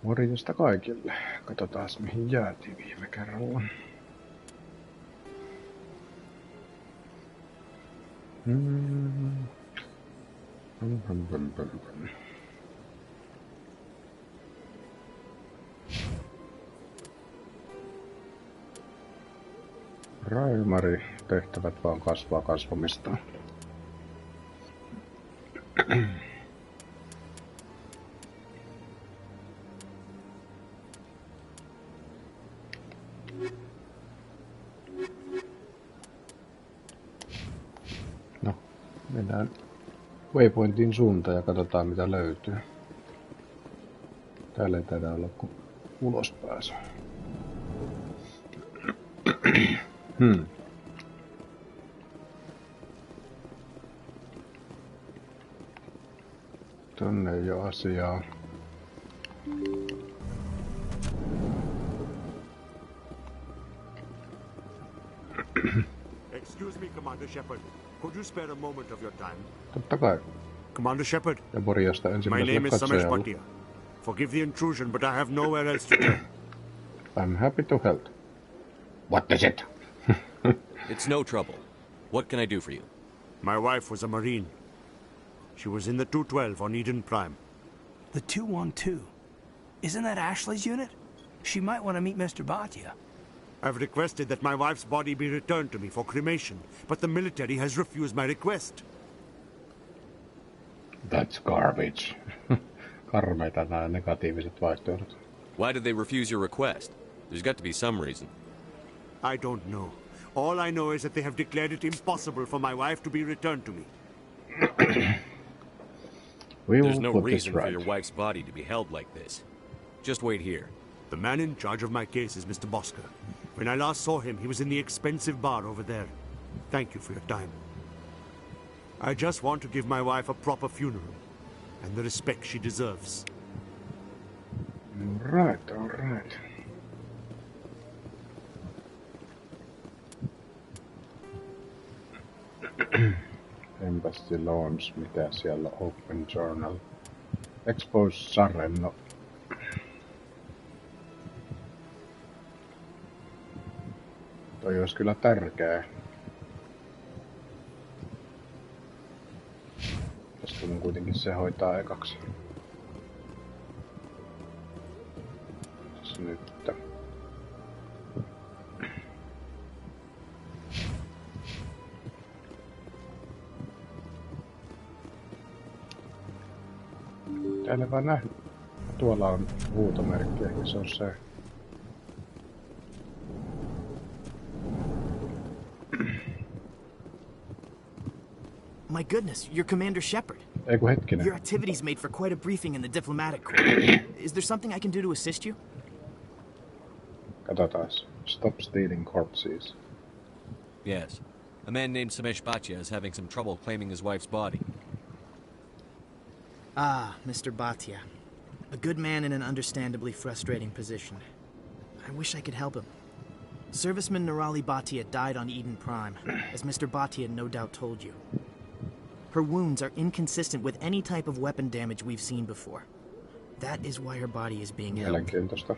Morjesta kaikille. Katsotaan mihin jäätiin viime kerralla. Raimari, tehtävät vaan kasvaa kasvamistaan. No, mennään waypointin suuntaan ja katsotaan mitä löytyy. Täällä ei taida olla kuin ulospääsy. Tonne ei oo asiaa. Excuse me, Commander Shepard. Could you spare a moment of your time? Totta kai. Commander Shepard. Ja Morjesta My ensimmäiselle name is Samesh katsojalle. Bhatia. Forgive the intrusion, but I have nowhere else to turn. I'm happy to help. What is it? It's no trouble. What can I do for you? My wife was a Marine. She was in the 212 on Eden Prime. The 212? Isn't that Ashley's unit? She might want to meet Mr. Bhatia. I've requested that my wife's body be returned to me for cremation, but the military has refused my request. That's garbage. Karmeita nämä negatiiviset vaihtoehdot. Why did they refuse your request? There's got to be some reason. I don't know. All I know is that they have declared it impossible for my wife to be returned to me. There's no reason for your wife's body to be held like this. Just wait here. The man in charge of my case is Mr. Bosker. When I last saw him, he was in the expensive bar over there. Thank you for your time. I just want to give my wife a proper funeral, and the respect she deserves. Alright, alright. Embassy Launch, mitä siellä Open Journal. Expose Saren, no. Toi olisi kyllä tärkeä. Tästä mun kuitenkin se hoitaa ekaksi. Tässä nyt. Täällä vaan nähnyt. Tuolla on huutomerkki, ja se on se. My goodness, you're Commander Shepard. Eiku hetkinen. Your activities made for quite a briefing in the diplomatic corps. Is there something I can do to assist you? Katsotaas. Stop stealing corpses. Yes. A man named Samesh Bhatia is having some trouble claiming his wife's body. Ah, Mr. Bhatia. A good man in an understandably frustrating position. I wish I could help him. Serviceman Nirali Bhatia died on Eden Prime, as Mr. Bhatia no doubt told you. Her wounds are inconsistent with any type of weapon damage we've seen before. That is why her body is being held. Mielenkiintoista.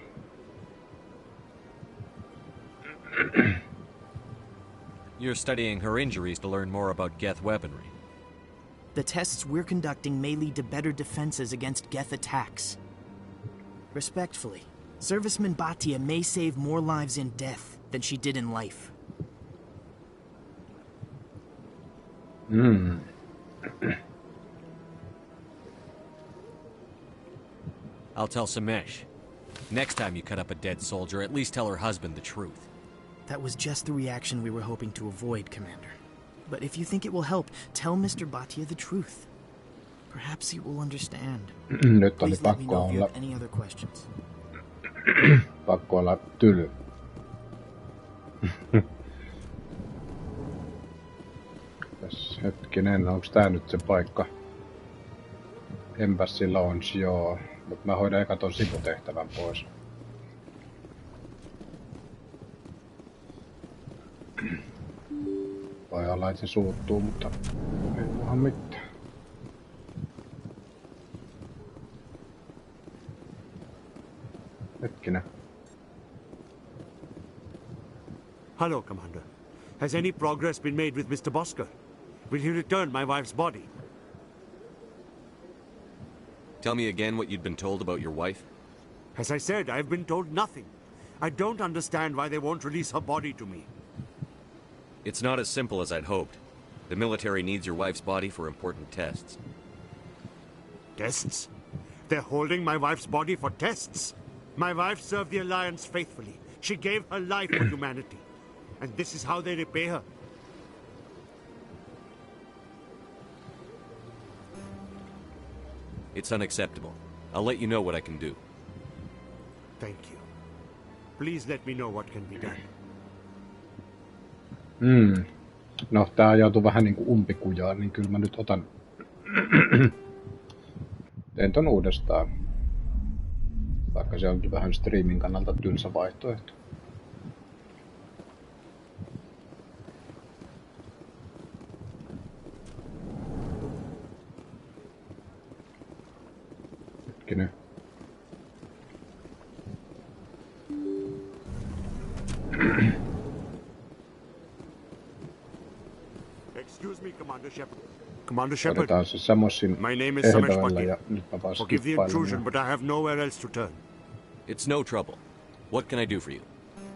You're studying her injuries to learn more about Geth weaponry. The tests we're conducting may lead to better defenses against Geth attacks. Respectfully, Serviceman Bhatia may save more lives in death than she did in life. I'll tell Samesh. Next time you cut up a dead soldier, at least tell her husband the truth. That was just the reaction we were hoping to avoid, Commander. But if you think it will help, tell Mr. Bhatia the truth. Perhaps he will understand. Nyt oli Please let me pakko know if you olla, have any other questions. pakko olla tyly. Hetkinen, onks tää nyt se paikka? Embassy Launch, joo. Mut mä hoidan eka ton sivutehtävän pois. Voi olla, että se suuttuu, mutta ei muahan mitään. Hetkinen. Hello, Commander. Has any progress been made with Mr. Bosker? Will he return my wife's body? Tell me again what you'd been told about your wife? As I said, I've been told nothing. I don't understand why they won't release her body to me. It's not as simple as I'd hoped. The military needs your wife's body for important tests. Tests? They're holding my wife's body for tests? My wife served the Alliance faithfully. She gave her life for humanity. And this is how they repay her. It's unacceptable. I'll let you know what I can do. Thank you. Please let me know what can be done. No, tää ajautui vähän niinku umpikujaan, niin kyllä mä nyt otan... Teen ton uudestaan. Vaikka se onkin vähän streamin kannalta tylsä vaihtoehto. Hetkinen. Excuse me, Commander Shepard. Commander Shepard. Otetaan se Samossin My name is Samesh ehdoilla ja Patil. nyt mä vaan Forgive the skippailen. intrusion, but I have nowhere else to turn. It's no trouble. What can I do for you?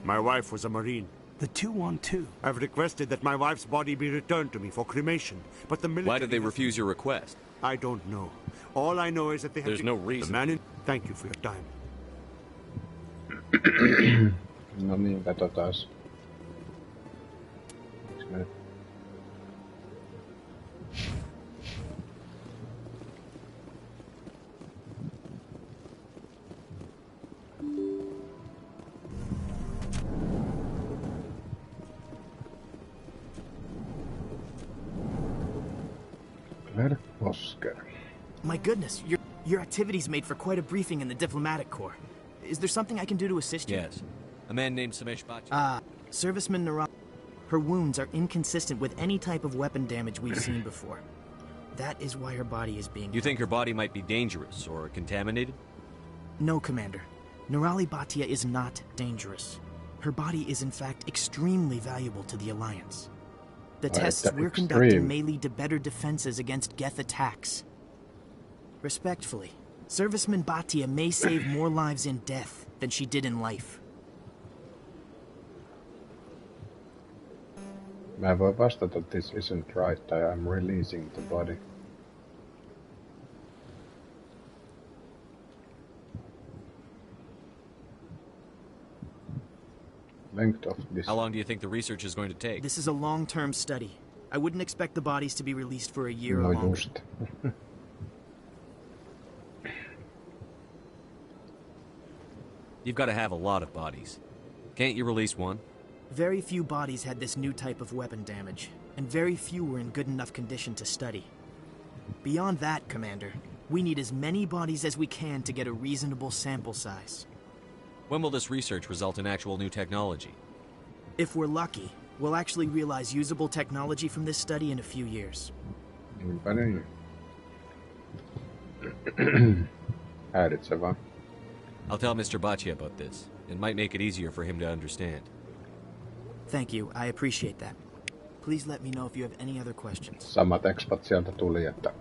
My wife was a Marine. The 212. I've requested that my wife's body be returned to me for cremation, but the military... Why did they refuse your request? I don't know. All I know is that they have... There's no reason. The man in... Thank you for your time. No niin, katsotaas. Miks mä nyt... Oscar. My goodness, your activities made for quite a briefing in the diplomatic corps. Is there something I can do to assist you? Yes. A man named Samesh Patil. Serviceman Nara... Her wounds are inconsistent with any type of weapon damage we've seen before. That is why her body is being... You think her body might be dangerous or contaminated? No, Commander. Nirali Bhatia is not dangerous. Her body is in fact extremely valuable to the Alliance. The tests we're conducting may lead to better defenses against Geth attacks. Respectfully, Serviceman Bhatia may save more lives in death than she did in life. Mä voin vastata, this isn't right, I am releasing the body. Length of this. How long do you think the research is going to take? This is a long-term study. I wouldn't expect the bodies to be released for a year No or longer. just. You've got to have a lot of bodies. Can't you release one? Very few bodies had this new type of weapon damage, and very few were in good enough condition to study. Beyond that, Commander, we need as many bodies as we can to get a reasonable sample size. When will this research result in actual new technology? If we're lucky, we'll actually realize usable technology from this study in a few years. Niinpä niin. Häiritsevää. I'll tell Mr. Bhatia about this. It might make it easier for him to understand. Thank you, I appreciate that. Please let me know if you have any other questions. Samat expat sieltä tuli, että...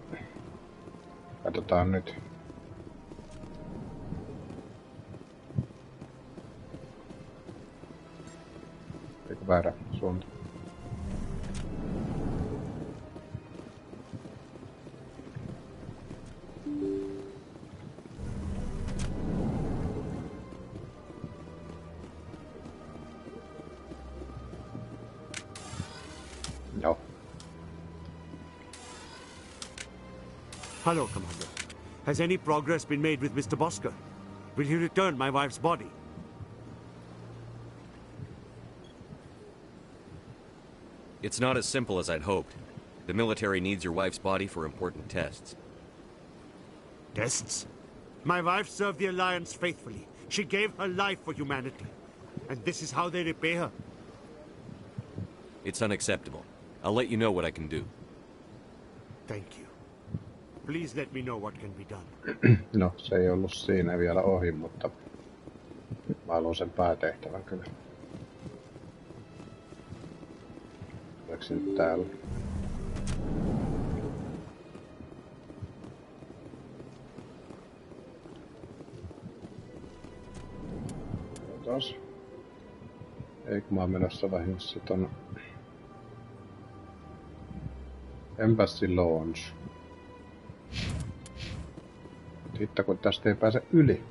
Katsotaan nyt. Eikö väärä suunta? Joo. Hello, Commander. Has any progress been made with Mr. Bosker? Will he return my wife's body? It's not as simple as I'd hoped. The military needs your wife's body for important tests. Tests? My wife served the Alliance faithfully. She gave her life for humanity. And this is how they repay her. It's unacceptable. I'll let you know what I can do. Thank you. Please let me know what can be done. No, se ei ollut siinä vielä ohi, mutta... Mä haluan sen päätehtävän kyllä. Oliko se nyt täällä? Taas. Eikö mä oon menossa vahingossa ton Embassy Launch. Sitten kun tästä ei pääse yli.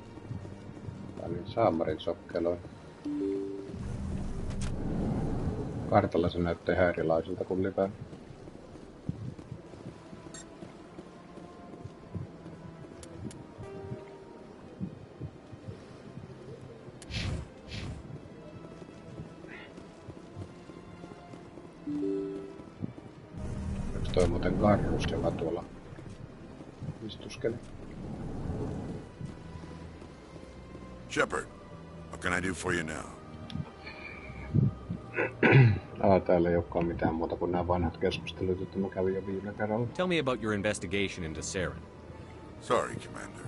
Tää niin saamarin sokkeloin. Kartalla se näyttää ihan erilaiselta kuin live. Onks toi muuten Garrus, joka tuolla istuskeli? Shepard, what can I do for you now? Täällä ei olekaan mitään muuta kuin nämä vanhat keskustelut, joita mä kävin jo viime kerralla. Tell me about your investigation into Saren. Sorry, Commander.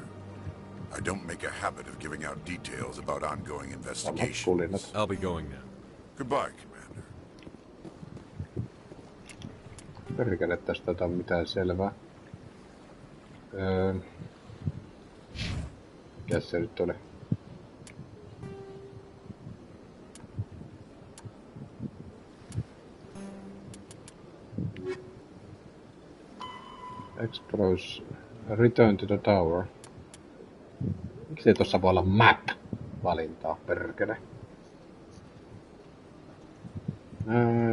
I don't make a habit of giving out details about ongoing investigations. I'll be going now. Goodbye, Commander. Perkele, tästä ei ole mitään selvää. Mikäs se nyt oli? Explores Return to the Tower. Miksi ei tossa voi olla map-valintaa, perkele?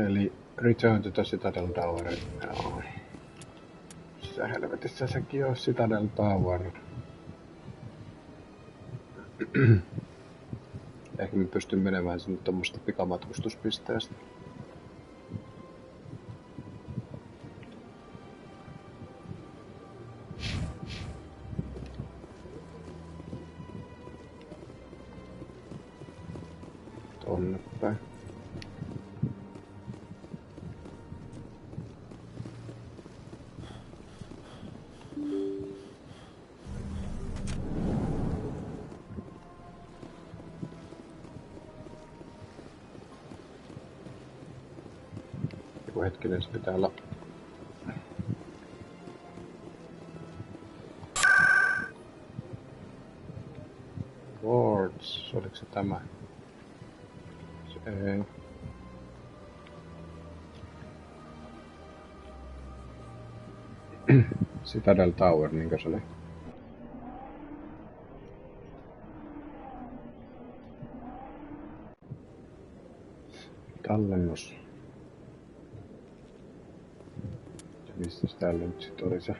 Eli Return to the Citadel Tower. Joo. Missä helvetissä sekin on Citadel Tower? Ehkä mä pystyn menemään sinne tommoista pikamatkustuspisteestä. Tonne päin. Joku hetkinen, se pitää olla. Wards, oliko se tämä? Ei. Citadel Tower, niinkö se oli? Tallennus. Missäs täällä nyt sit oli se?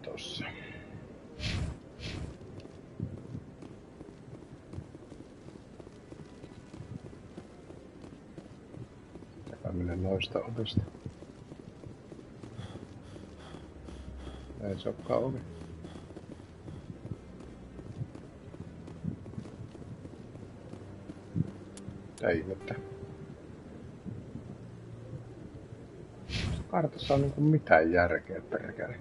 Tossa. Takaminen noista ovista. Ei se olekaan ovi. Mitä ihmettä? Kartassa on niinku mitään järkeä, perkele.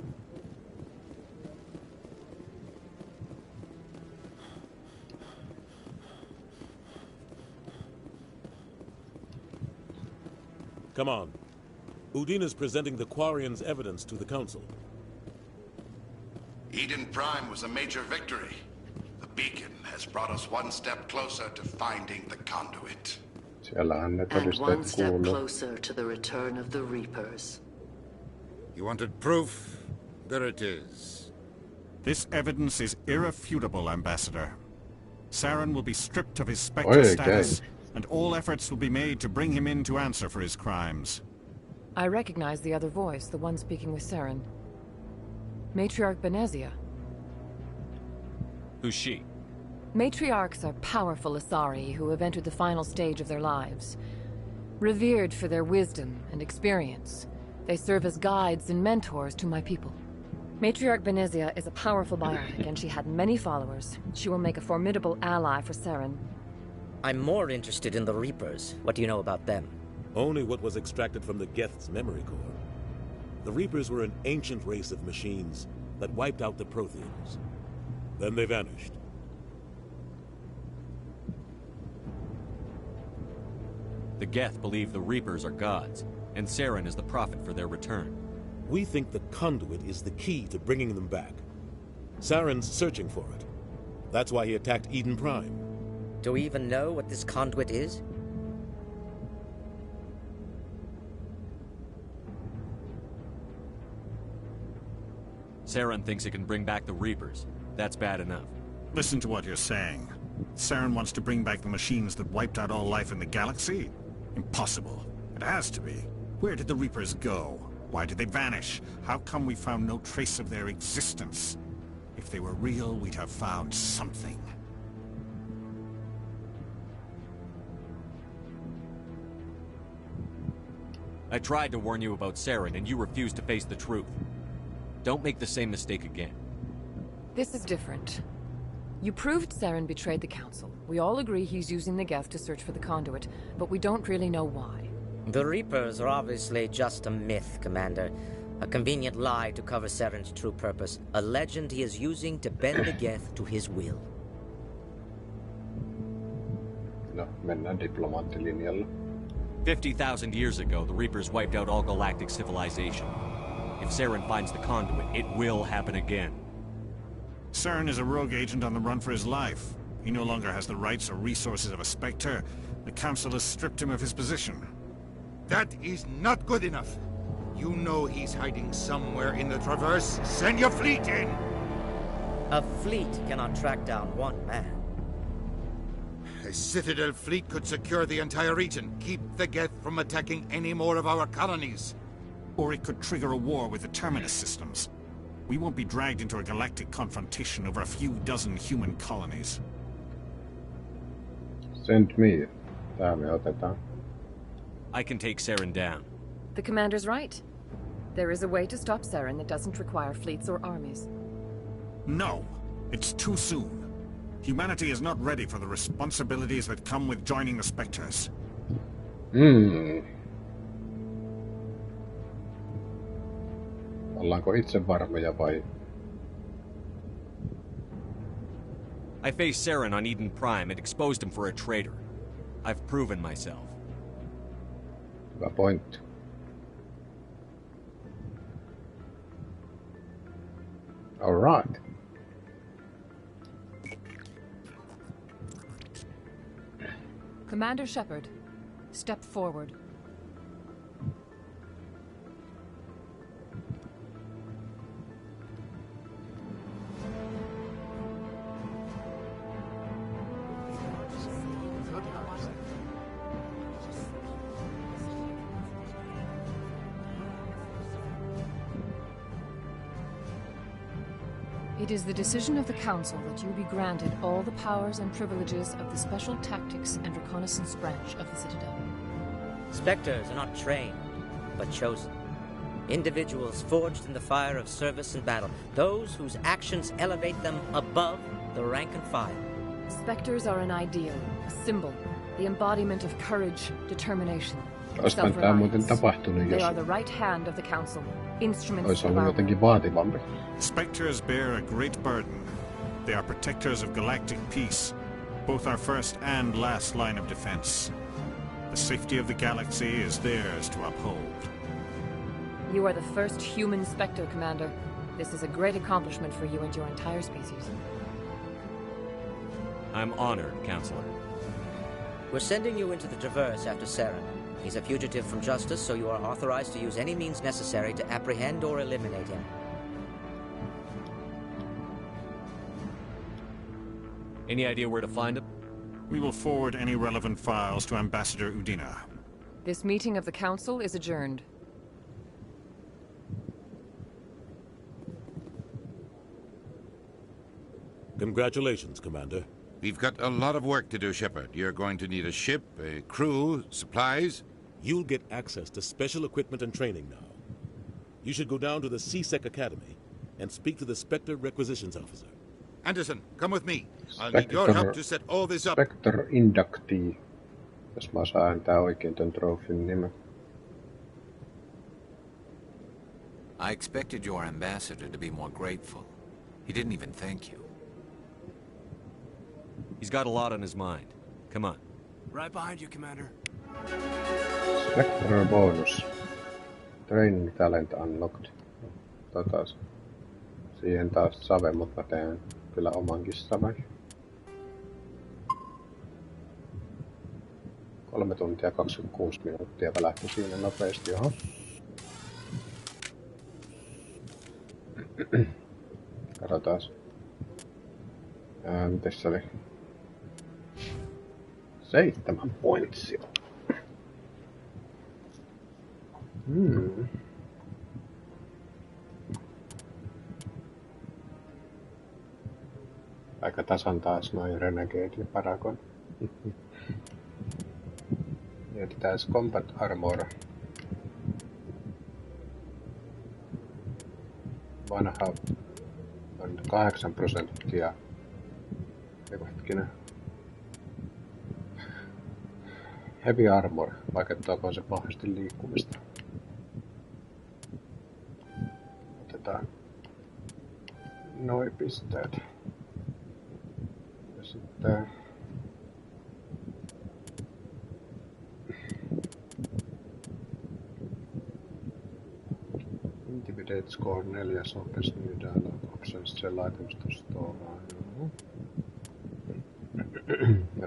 Come on. Udin is presenting the Quarians' evidence to the Council. Eden Prime was a major victory. The beacon has brought us one step closer to finding the conduit. Siellähän ne And one todisteet step kuuluu. closer to the return of the Reapers. You wanted proof? There it is. This evidence is irrefutable, Ambassador. Saren will be stripped of his Spectre status, and all efforts will be made to bring him in to answer for his crimes. I recognize the other voice, the one speaking with Saren. Matriarch Benezia. Who's she? Matriarchs are powerful Asari who have entered the final stage of their lives. Revered for their wisdom and experience, they serve as guides and mentors to my people. Matriarch Benezia is a powerful biotic, and she had many followers. She will make a formidable ally for Saren. I'm more interested in the Reapers. What do you know about them? Only what was extracted from the Geth's memory core. The Reapers were an ancient race of machines that wiped out the Protheans. Then they vanished. The Geth believe the Reapers are gods, and Saren is the prophet for their return. We think the conduit is the key to bringing them back. Saren's searching for it. That's why he attacked Eden Prime. Do we even know what this conduit is? Saren thinks it can bring back the Reapers. That's bad enough. Listen to what you're saying. Saren wants to bring back the machines that wiped out all life in the galaxy? Impossible. It has to be. Where did the Reapers go? Why did they vanish? How come we found no trace of their existence? If they were real, we'd have found something. I tried to warn you about Saren, and you refused to face the truth. Don't make the same mistake again. This is different. You proved Saren betrayed the Council. We all agree he's using the Geth to search for the conduit, but we don't really know why. The Reapers are obviously just a myth, Commander. A convenient lie to cover Saren's true purpose. A legend he is using to bend the Geth to his will. No, mennään diplomaattilinjalla. 50,000 years ago, the Reapers wiped out all galactic civilization. If Saren finds the conduit, it will happen again. Saren is a rogue agent on the run for his life. He no longer has the rights or resources of a Spectre. The Council has stripped him of his position. That is not good enough. You know he's hiding somewhere in the Traverse. Send your fleet in! A fleet cannot track down one man. A Citadel fleet could secure the entire region, keep the Geth from attacking any more of our colonies. Or it could trigger a war with the Terminus systems. We won't be dragged into a galactic confrontation over a few dozen human colonies. Send me. Tää me otetaan. I can take Saren down. The Commander's right. There is a way to stop Saren that doesn't require fleets or armies. No! It's too soon. Humanity is not ready for the responsibilities that come with joining the Spectres. Ollaanko itsevarmoja vai? I faced Saren on Eden Prime and exposed him for a traitor. I've proven myself. Hyvä pointti. All right. Commander Shepard, step forward. It is the decision of the Council that you be granted all the powers and privileges of the Special Tactics and Reconnaissance Branch of the Citadel. Spectres are not trained, but chosen. Individuals forged in the fire of service and battle. Those whose actions elevate them above the rank and file. Spectres are an ideal, a symbol, the embodiment of courage, determination, Oisikohan tää muuten tapahtunut, They jos are the right hand of the Council, instruments olisi of ollut our jotenkin vaativampi. Spectres bear a great burden. They are protectors of galactic peace, both our first and last line of defense. The safety of the galaxy is theirs to uphold. You are the first human Spectre, Commander. This is a great accomplishment for you and your entire species. I'm honored, Counselor. We're sending you into the Traverse after Saren. He's a fugitive from justice, so you are authorized to use any means necessary to apprehend or eliminate him. Any idea where to find him? We will forward any relevant files to Ambassador Udina. This meeting of the Council is adjourned. Congratulations, Commander. We've got a lot of work to do, Shepard. You're going to need a ship, a crew, supplies. You'll get access to special equipment and training now. You should go down to the CSEC Academy and speak to the Spectre Requisitions Officer. Anderson, come with me. I'll need your help to set all this up. Spectre Inductee. Jos mä saan ääntää oikein ton trofin nimen. I expected your ambassador to be more grateful. He didn't even thank you. He's got a lot on his mind. Come on. Right behind you, Commander. Spectral bonus. Training talent unlocked. Taas. Siihen taas save, mutta mä teen kyllä omankin saven. 3 tuntia 26 minuuttia välähti siinä nopeasti, johon. Katsotaan. Mites se oli? 7 pointsia. Aika tasan taas noin Renegade ja Paragon. Mietitään combat armor. Vanha on 8%. Eiku hetkinen. Heavy armor, vaikeuttaako se pahasti liikkumista. Otetaan noi pisteet. Ja sitten Intimidate score 4 opens new dialogue options sell items to store.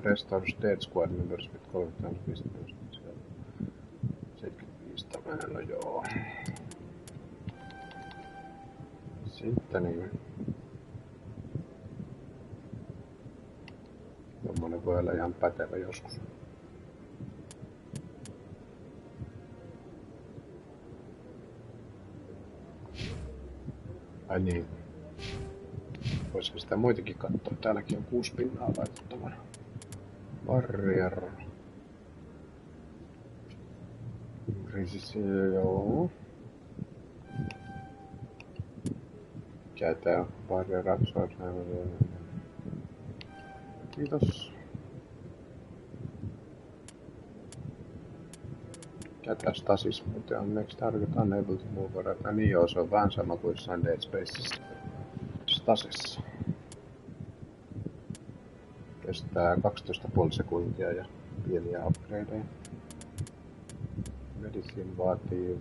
Restore dead squad members with 3 times 50%. 75 tämmönen, no joo. Sitten niin. Tommonen voi olla ihan pätevä joskus. Ai niin. Voisiko sitä muitakin katsoa? Täälläkin on 6 pinnaa laitettavana. Warrior. Joo. Mikä tää on? Warrior Rapsod. Kiitos. Mikä tästä tasis muuten on? Next target unable to move around. Niin joo, se on vähän sama kuin jossain Dead Spacessa. Tasessa. Kestää 12,5 sekuntia ja pieniä upgradeja. Medicine vaatii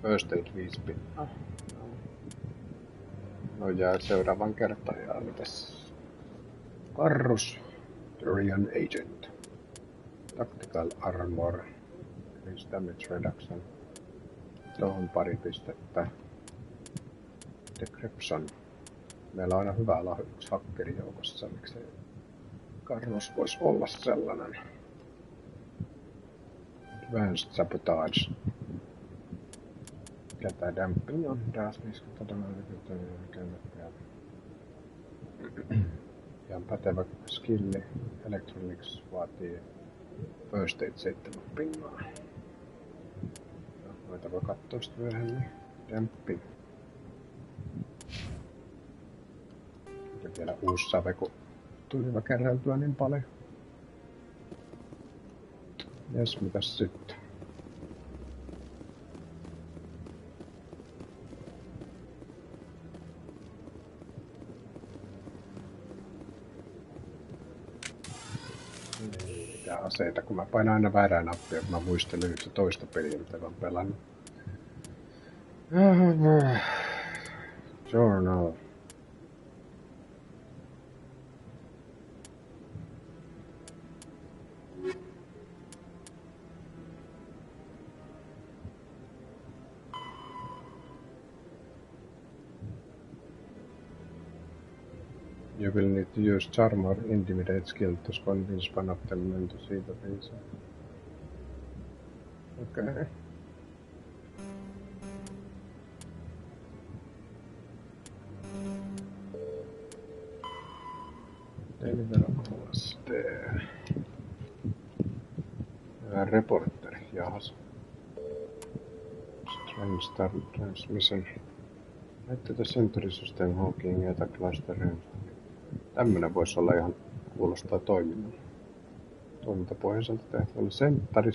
First Aid 5 pinnaa. No jää seuraavan kertaan ja mitäs? Karrus. Turian Agent. Tactical Armor. Increase Damage Reduction. Tuohon pari pistettä. Decryption. Meillä on aina hyvä olla yksi hakkeri joukossa, miksei Karros voisi olla sellainen. Advanced Sabotage. Mikä tää damping on? Ihan pätevä skilli. Electronics vaatii First Aid 7 pinnaa. Noita voi kattoo sitten myöhemmin. Damping. Ja vielä uusi save, kun tuli kerraltua niin paljon. Jes, mitäs sitten? Mitä aseita, kun mä painan aina väärää nappia, kun mä muistelen yhtä toista peliä, mitä mä oon pelannut. Journal. You will need to use charm or intimidate skill to convince one of them men to see the reason. Okay. Deliver alas there. Reporter, jahas. Strange Star Transmission. Näette the Century System Hawking eta Clusterin. Tämmönen voisi olla ihan kuulostaa toimintapohjaiselta tehtävällä. Century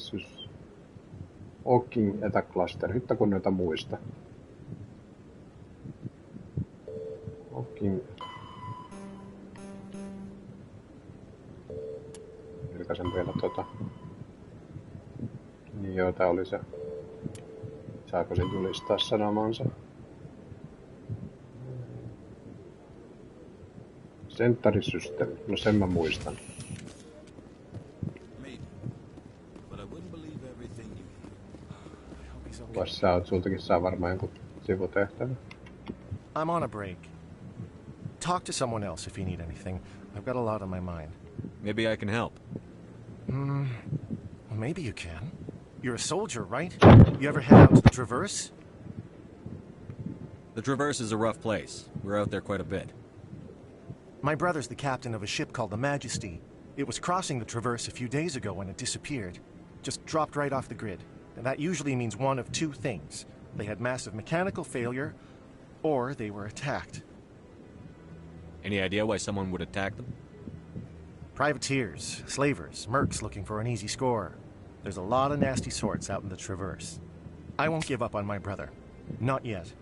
Hawking eta Cluster. Hitto kun noita muista. Hawking. vilkaisen vielä Niin joo, tää oli se. Saako se julistaa sanomansa? Senttarisysteemi. No sen mä muistan. Vois sä oot, sultakin saa varmaan jonkun sivutehtävä. I'm on a break. Talk to someone else if you need anything. I've got a lot on my mind. Maybe I can help. Well, maybe you can. You're a soldier, right? You ever head out to the Traverse? The Traverse is a rough place. We're out there quite a bit. My brother's the captain of a ship called the Majesty. It was crossing the Traverse a few days ago when it disappeared. Just dropped right off the grid. And that usually means one of two things. They had massive mechanical failure, or they were attacked. Any idea why someone would attack them? Privateers, slavers, mercs looking for an easy score. There's a lot of nasty sorts out in the Traverse. I won't give up on my brother. Not yet.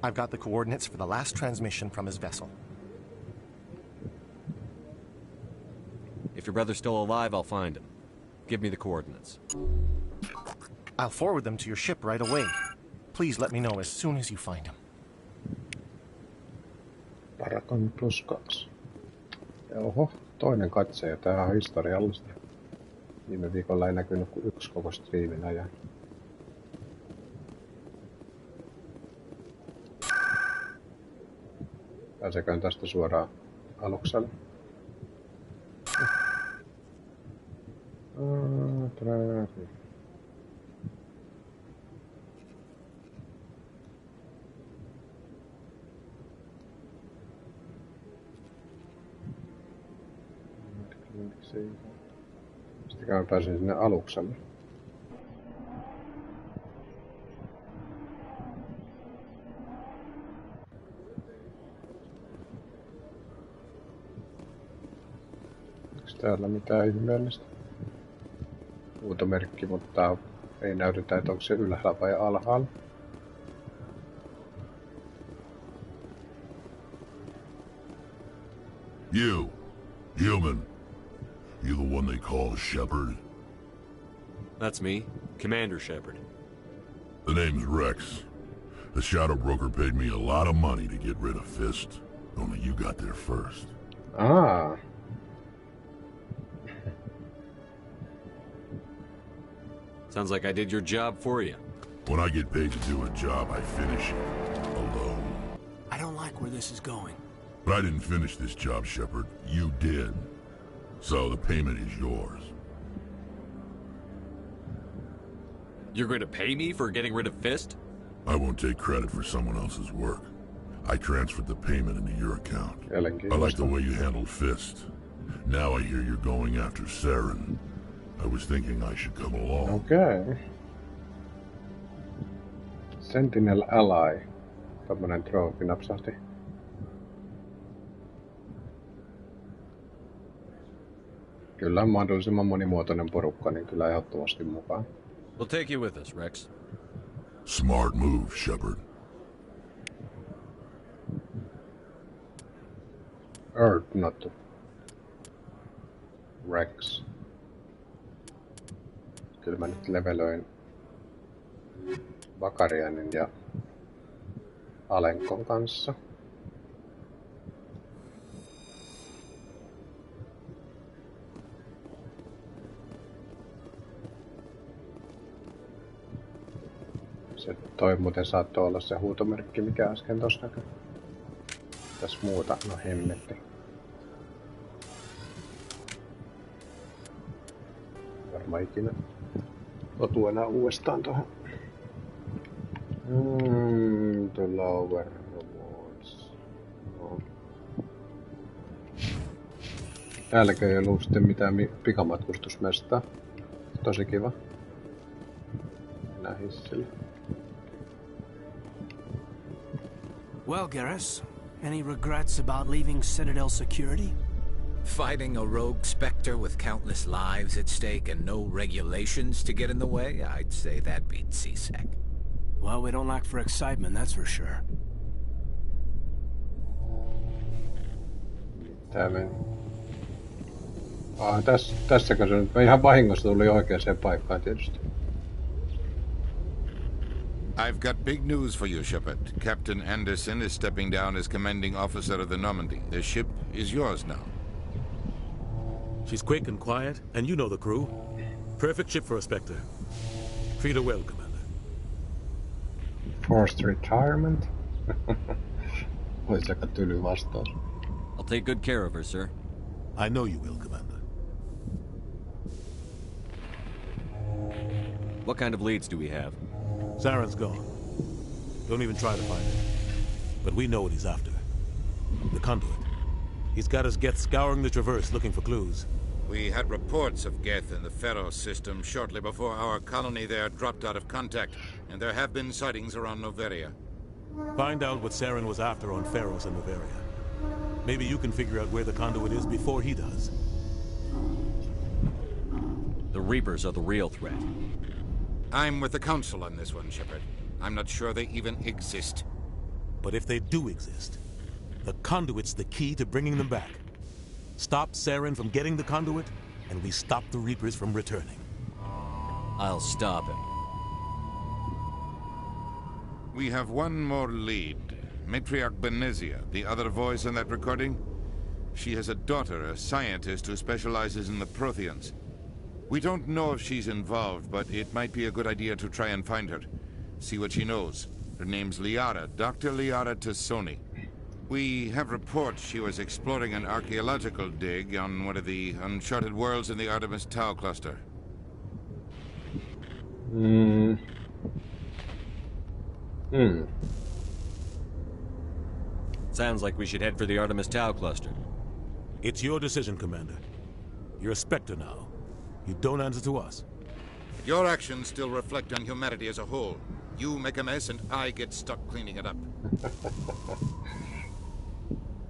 I've got the coordinates for the last transmission from his vessel. If your brother's still alive, I'll find him. Give me the coordinates. I'll forward them to your ship right away. Please let me know as soon as you find him. Paragon +2. Oho, toinen katse ja tää on historiallista. Viime viikolla ei näkynyt kuin yksi koko striimin ajan. Pääseköön tästä suoraan alukselle? Sitten mä pääsin sinne alukselle. Onks täällä mitään ihmeellistä? Huutomerkki, mutta ei näytetä, että onko se ylhäällä vai alhaalla. You, human. You the one they call Shepard? That's me, Commander Shepard. The name's Rex. The Shadow Broker paid me a lot of money to get rid of Fist. Only you got there first. Ah. Sounds like I did your job for you. When I get paid to do a job, I finish it. Alone. I don't like where this is going. But I didn't finish this job, Shepard. You did. So the payment is yours. You're going to pay me for getting rid of Fist? I won't take credit for someone else's work. I transferred the payment into your account. I like the way you handled Fist. Now I hear you're going after Saren. I was thinking I should come along. Okay. Sentinel Ally. Tommonen trofi napsahti. Kyllä mahdollisimman monimuotoinen porukka, niin kyllä ehdottomasti mukaan. We'll take you with us, Rex. Smart move, Shepard. Not Rex. Kyllä mä nyt levelöin Vakarianin ja Alenkon kanssa. Se toi muuten saattoi olla se huutomerkki, mikä äsken tossa näkyy. Tässä muuta, no hemmetti. Varmaan ikinä totu enää uudestaan tuohon. The lower rewards. No. Täälläkö ei ollut sitten mitään pikamatkustusmestaa. Tosi kiva. Mennään hissille. Well, Garrus, any regrets about leaving Citadel security? Fighting a rogue Spectre with countless lives at stake and no regulations to get in the way? I'd say that beats CSEC. Well, we don't lack for excitement, that's for sure. Tää meni. Tässäkö se nyt ihan vahingossa tuli oikeaan paikkaan tietysti. I've got big news for you, Shepard. Captain Anderson is stepping down as commanding officer of the Normandy. The ship is yours now. She's quick and quiet, and you know the crew. Perfect ship for a Spectre. Treat her well, Commander. Forced retirement? Olisi aika tyly vastaus. I'll take good care of her, sir. I know you will, Commander. What kind of leads do we have? Saren's gone. Don't even try to find him. But we know what he's after. The conduit. He's got his Geth scouring the Traverse looking for clues. We had reports of Geth in the Pharaoh system shortly before our colony there dropped out of contact, and there have been sightings around Noveria. Find out what Saren was after on Pharaohs and Noveria. Maybe you can figure out where the conduit is before he does. The Reapers are the real threat. I'm with the Council on this one, Shepard. I'm not sure they even exist. But if they do exist, the conduit's the key to bringing them back. Stop Saren from getting the conduit, and we stop the Reapers from returning. I'll stop him. We have one more lead. Matriarch Benezia, the other voice in that recording. She has a daughter, a scientist who specializes in the Protheans. We don't know if she's involved, but it might be a good idea to try and find her. See what she knows. Her name's Liara, Dr. Liara Tassoni. We have reports she was exploring an archaeological dig on one of the uncharted worlds in the Artemis Tau cluster. Sounds like we should head for the Artemis Tau cluster. It's your decision, Commander. You're a Spectre now. You don't answer to us. Your actions still reflect on humanity as a whole. You make a mess and I get stuck cleaning it up.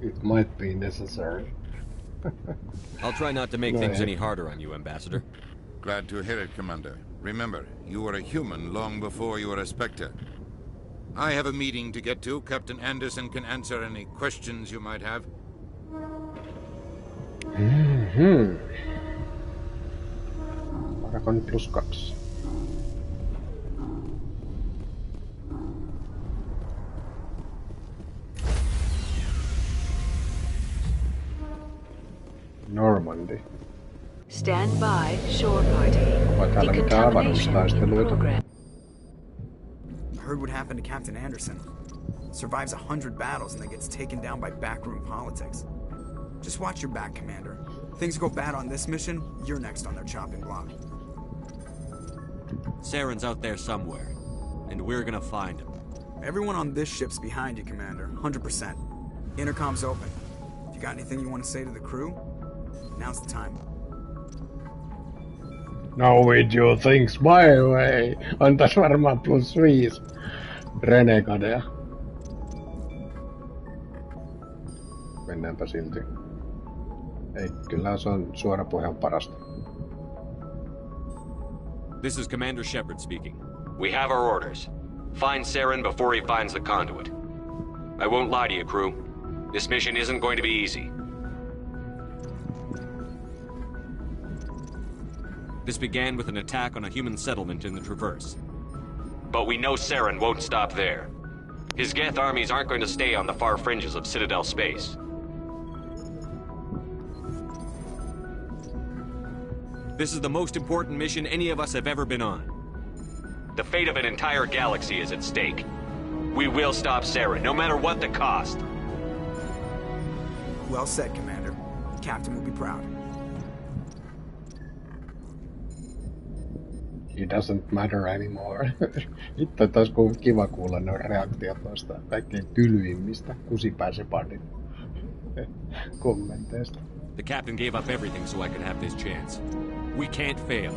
It might be necessary. I'll try not to make things any harder on you, Ambassador. Glad to hear it, Commander. Remember, you were a human long before you were a Spectre. I have a meeting to get to. Captain Anderson can answer any questions you might have. Paragon +2. Normandy. Stand by, shore party. Onko täällä mitään avaruustaisteluita? Heard what happened to Captain Anderson. Survives 100 battles and then gets taken down by backroom politics. Just watch your back, Commander. Things go bad on this mission, you're next on their chopping block. Saren's out there somewhere, and we're gonna find him. Everyone on this ship's behind you, Commander. 100%. Intercom's open. If you got anything you want to say to the crew, now's the time. Now we do things my way. On tässä varmaan +5 Renegadea. Mennäänpä silti. Ei, kyllä se on suora pohjan parasta. This is Commander Shepard speaking. We have our orders. Find Saren before he finds the conduit. I won't lie to you, crew. This mission isn't going to be easy. This began with an attack on a human settlement in the Traverse. But we know Saren won't stop there. His Geth armies aren't going to stay on the far fringes of Citadel space. This is the most important mission any of us have ever been on. The fate of an entire galaxy is at stake. We will stop Saren, no matter what the cost. Well said, Commander. The Captain will be proud. It doesn't matter anymore. Hitto, että olisi kiva kuulla ne reaktiot noista kaikkein tylyimmistä kusipää Shepardin kommenteista. The captain gave up everything so I could have this chance. We can't fail.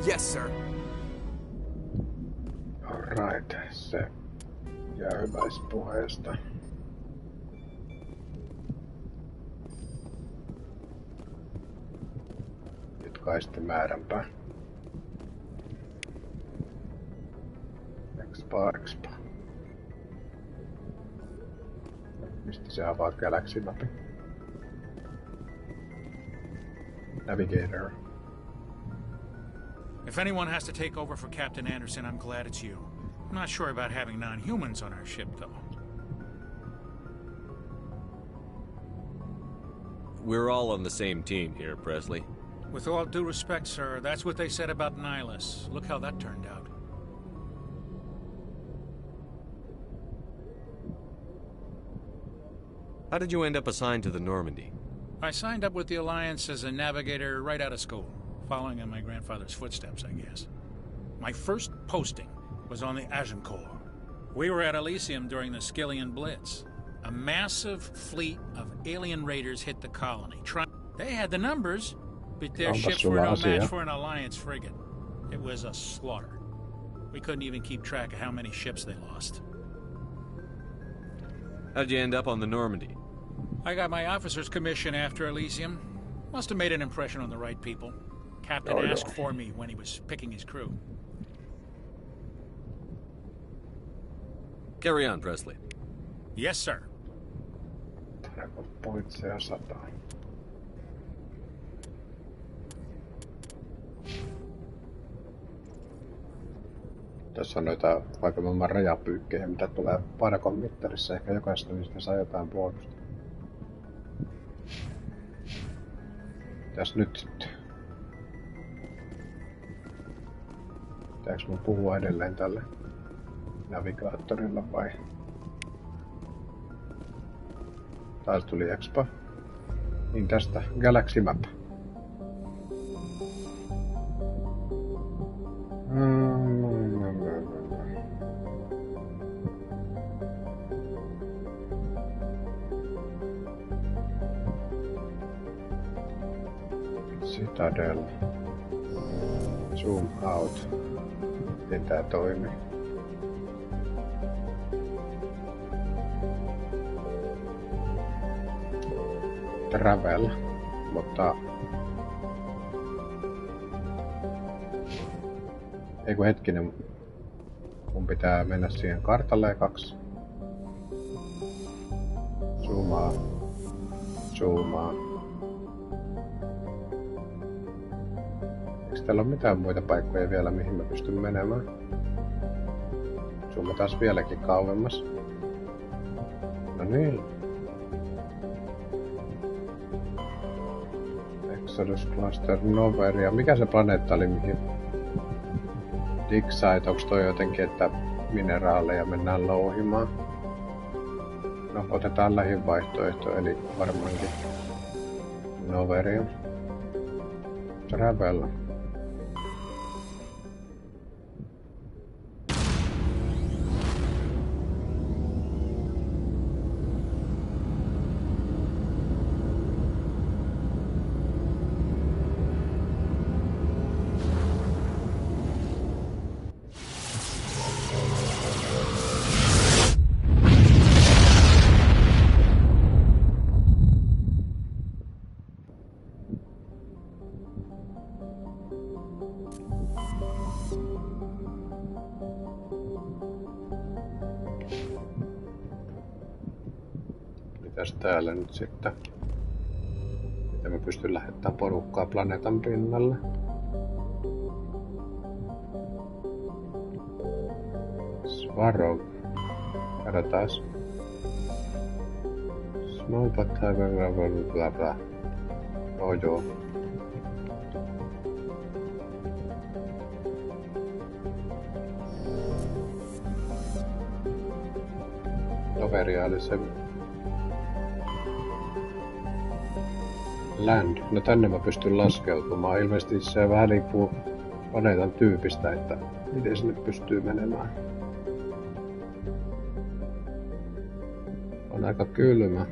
Yes, sir. Alright, se jäähyväispuheesta. Nyt kai sitten määränpää. Expa. Mistä se avaa Galaxy Mapin? Navigator. If anyone has to take over for Captain Anderson, I'm glad it's you. I'm not sure about having non-humans on our ship, though. We're all on the same team here, Presley. With all due respect, sir, that's what they said about Nihilus. Look how that turned out. How did you end up assigned to the Normandy? I signed up with the Alliance as a navigator right out of school, following in my grandfather's footsteps, I guess. My first posting was on the Agincourt. We were at Elysium during the Skillian Blitz. A massive fleet of alien raiders hit the colony. They had the numbers, but their ships were no match for an Alliance frigate. It was a slaughter. We couldn't even keep track of how many ships they lost. How'd you end up on the Normandy? I got my officer's commission after Elysium. Must have made an impression on the right people. Captain asked for me when he was picking his crew. Carry on, Presley. Yes, sir. Tässä on noita vaikka maailman rajapyykkejä, mitä tulee Paragon mittarissa. Ehkä jokaista niistä saa jotain bonusta. Mitäs nyt sitten? Pitääks mun puhua edelleen tälle navigaattorilla vai? Taas tuli expa. Niin tästä Galaxy Map. Citadel. Zoom out. Miten tää toimii? Travel, mutta eiku hetkinen, mun pitää mennä siihen kartalle 2. Zoomaa. Eikö täällä ole mitään muita paikkoja vielä, mihin mä pystyn menemään? Zoomataan vieläkin kauemmas. No niin. Exodus Cluster Noveria. Mikä se planeetta oli, mihin Digsite? Onks toi jotenkin, että mineraaleja mennään louhimaan? No, otetaan lähin vaihtoehto, eli varmaankin Noveria. Travel. Mitäs täällä nyt sitten? Miten mä pystyn lähettämään porukkaa planeetan pinnalle? Svarog. Katsotaas. Small but bla bla. Oh joo. Noveria oli se land. No tänne mä pystyn laskeutumaan. Ilmeisesti se vähän riippuu planeetan tyypistä, että miten sinne pystyy menemään. On aika kylmä.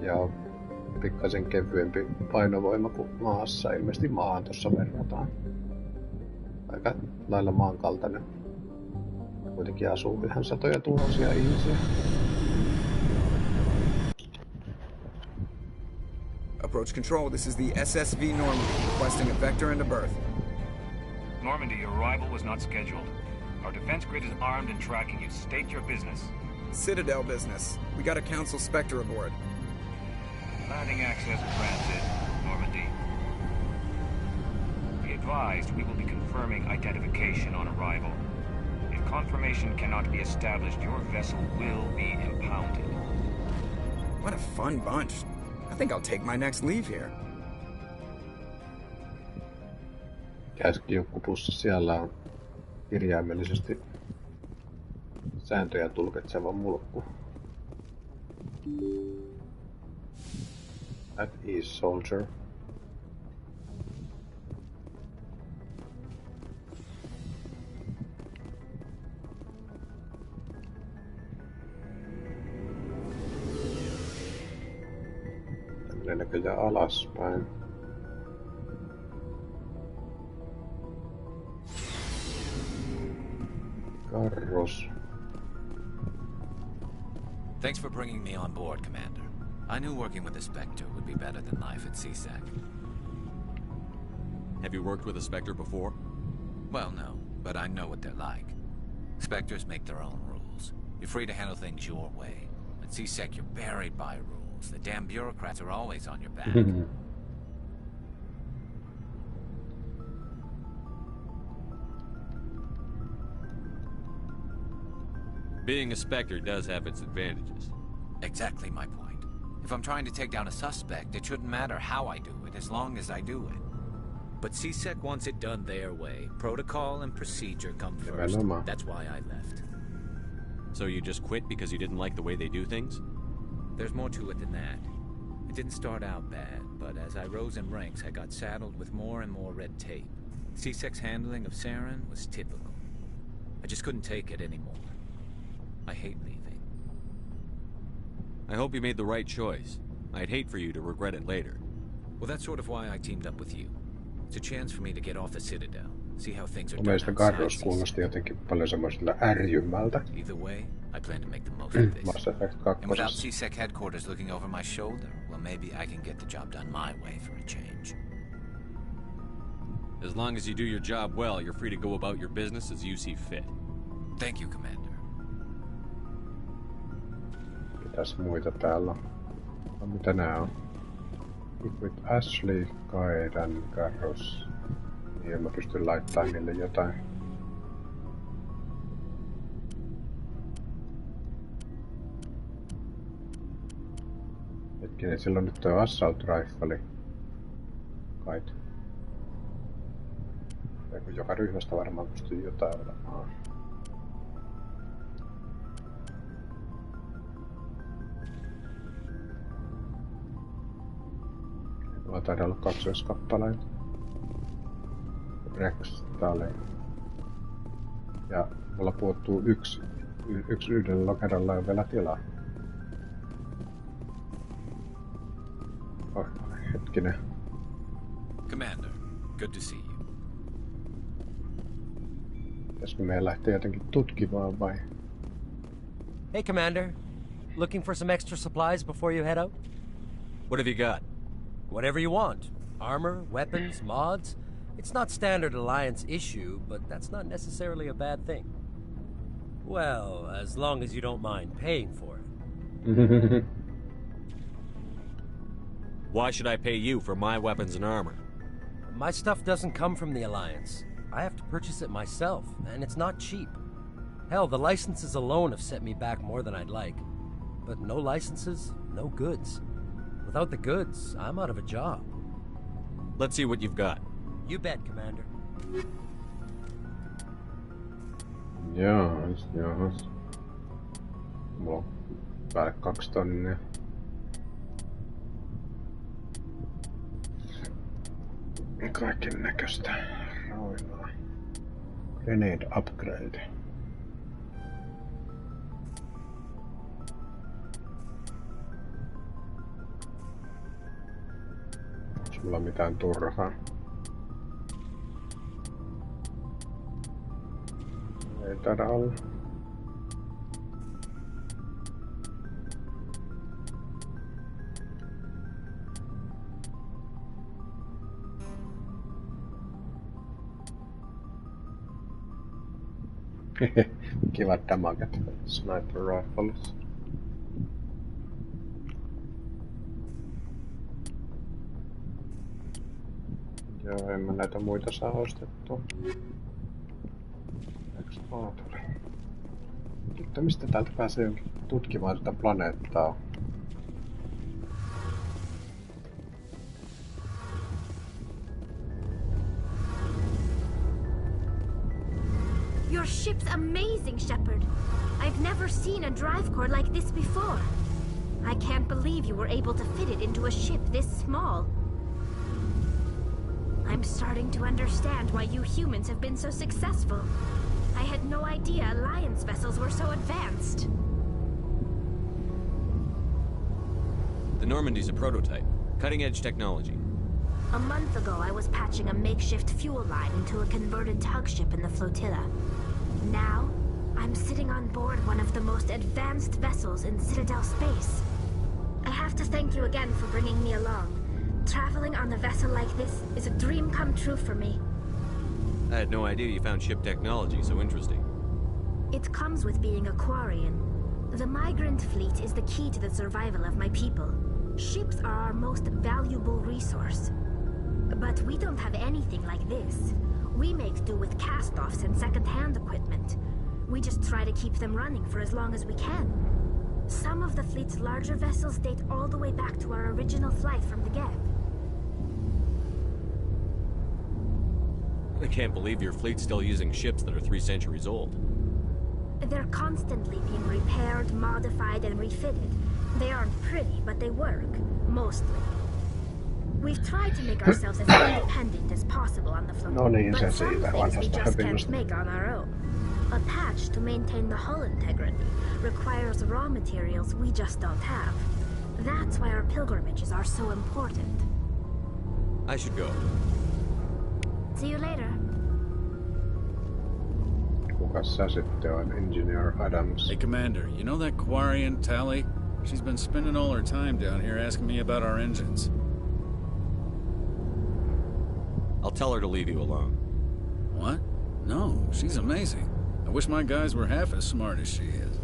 Ja pikkasen kevyempi painovoima kuin maassa. Ilmeisesti maahan tossa verrataan. Aika lailla maan kaltainen. Kuitenkin asuu ihan satoja tuhansia ihmisiä. Approach control, this is the SSV Normandy, requesting a vector and a berth. Normandy, your arrival was not scheduled. Our defense grid is armed and tracking you. State your business. Citadel business. We got a Council Spectre aboard. Landing access granted, Normandy. Be advised, we will be confirming identification on arrival. If confirmation cannot be established, your vessel will be impounded. What a fun bunch. I think I'll take my next leave here. Käsikiukkupussa siellä on kirjaimellisesti sääntöjä tulkitseva mulkku. At ease, soldier. Tänne näköjään alaspäin. Carros. Thanks for bringing me on board, Commander. I knew working with a Spectre would be better than life at CSEC. Have you worked with a Spectre before? Well, no, but I know what they're like. Spectres make their own rules. You're free to handle things your way. At CSEC, you're buried by rules. The damn bureaucrats are always on your back. Being a Spectre does have its advantages. Exactly my point. If I'm trying to take down a suspect, it shouldn't matter how I do it, as long as I do it. But CSEC wants it done their way. Protocol and procedure come first. That's why I left. So you just quit because you didn't like the way they do things? There's more to it than that. It didn't start out bad, but as I rose in ranks, I got saddled with more and more red tape. CSEC's handling of Saren was typical. I just couldn't take it anymore. I hate leaving. I hope you made the right choice. I'd hate for you to regret it later. Well, that's sort of why I teamed up with you. It's a chance for me to get off the Citadel, see how things are done outside. Carros kuulosti jotenkin paljon semmoisella ärjymmältä. Either way, I plan to make the most of this. And without CSEC headquarters looking over my shoulder, well, maybe I can get the job done my way for a change. As long as you do your job well, you're free to go about your business as you see fit. Thank you, Commander. Mitäs muita täällä on? No, mitä nää on? With Ashley, Kaidan, Carros. Niin mä pystyn laittamaan niille jotain. Hetkinen, sillä on nyt tuo assault rifle. Kait. Joka ryhmästä varmaan pystyy jotain olemaan. Mulla taitaa olla kaksoiskappaleita. Rex, Tale. Ja mulla puuttuu yksi yhdellä kerralla on vielä tilaa. Oh, hetkinen. Commander, good to see you. Pitäisikö meidän lähteä jotenkin tutkimaan vai? Hey, Commander. Looking for some extra supplies before you head out? What have you got? Whatever you want. Armor, weapons, mods. It's not standard Alliance issue, but that's not necessarily a bad thing. Well, as long as you don't mind paying for it. Why should I pay you for my weapons and armor? My stuff doesn't come from the Alliance. I have to purchase it myself, and it's not cheap. Hell, the licenses alone have set me back more than I'd like. But no licenses, no goods. Without the goods, I'm out of a job. Let's see what you've got. You bet, Commander. Jaas. Mulla on päälle 2 tonnia. Kaiken näköistä roinaa. Renegade upgrade. Onks mulla mitään turhaa? Ei taida olla. Kivat damaget sniper rifles. Joo, en mä näitä muita saa ostettua. Ekspaatori. Mutta mistä täältä pääsee jonkin tutkimaan tätä planeettaa? Your ship's amazing, Shepard. I've never seen a drive core like this before. I can't believe you were able to fit it into a ship this small. I'm starting to understand why you humans have been so successful. I had no idea Alliance vessels were so advanced. The Normandy's a prototype. Cutting-edge technology. A month ago, I was patching a makeshift fuel line into a converted tug ship in the flotilla. Now, I'm sitting on board one of the most advanced vessels in Citadel space. I have to thank you again for bringing me along. Traveling on a vessel like this is a dream come true for me. I had no idea you found ship technology so interesting. It comes with being a Quarian. The migrant fleet is the key to the survival of my people. Ships are our most valuable resource. But we don't have anything like this. We make do with cast-offs and second-hand equipment. We just try to keep them running for as long as we can. Some of the fleet's larger vessels date all the way back to our original flight from the Geth. I can't believe your fleet's still using ships that are 3 centuries old. They're constantly being repaired, modified, and refitted. They aren't pretty, but they work. Mostly. We've tried to make ourselves as independent as possible on the floor, but some things we just can't make on our own. A patch to maintain the hull integrity requires raw materials we just don't have. That's why our pilgrimages are so important. I should go. See you later. Kukas sä sitten on Engineer Adams? Hey, Commander, you know that Quarian, Tally? She's been spending all her time down here asking me about our engines. I'll tell her to leave you alone. What? No, she's amazing. I wish my guys were half as smart as she is.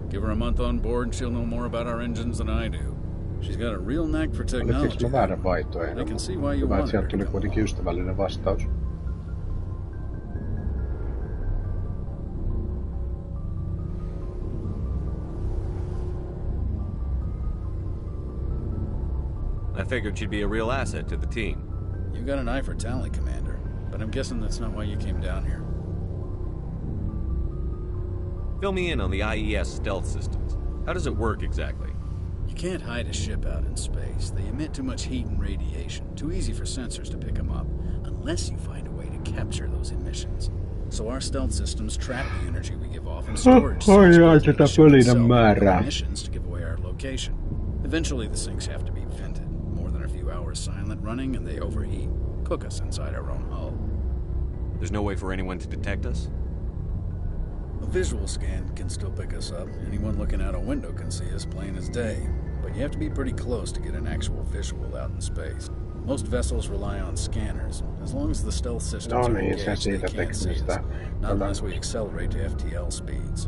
Give her a month on board and she'll know more about our engines than I do. She's got a real knack for technology. I can see why you want her to come along. I figured she'd be a real asset to the team. You got an eye for talent, Commander, but I'm guessing that's not why you came down here. Fill me in on the IES stealth systems. How does it work exactly? You can't hide a ship out in space. They emit too much heat and radiation. Too easy for sensors to pick them up, unless you find a way to capture those emissions. So our stealth systems trap the energy we give off in storage sinks emissions to give away our location. Eventually the sinks have to be vented. More than a few hours silent running and they overheat. Cook us inside our own hull. There's no way for anyone to detect us? A visual scan can still pick us up. Anyone looking out a window can see us plain as day. But you have to be pretty close to get an actual visual out in space. Most vessels rely on scanners. As long as the stealth systems are engaged, they can't see us. Not unless we accelerate to FTL speeds.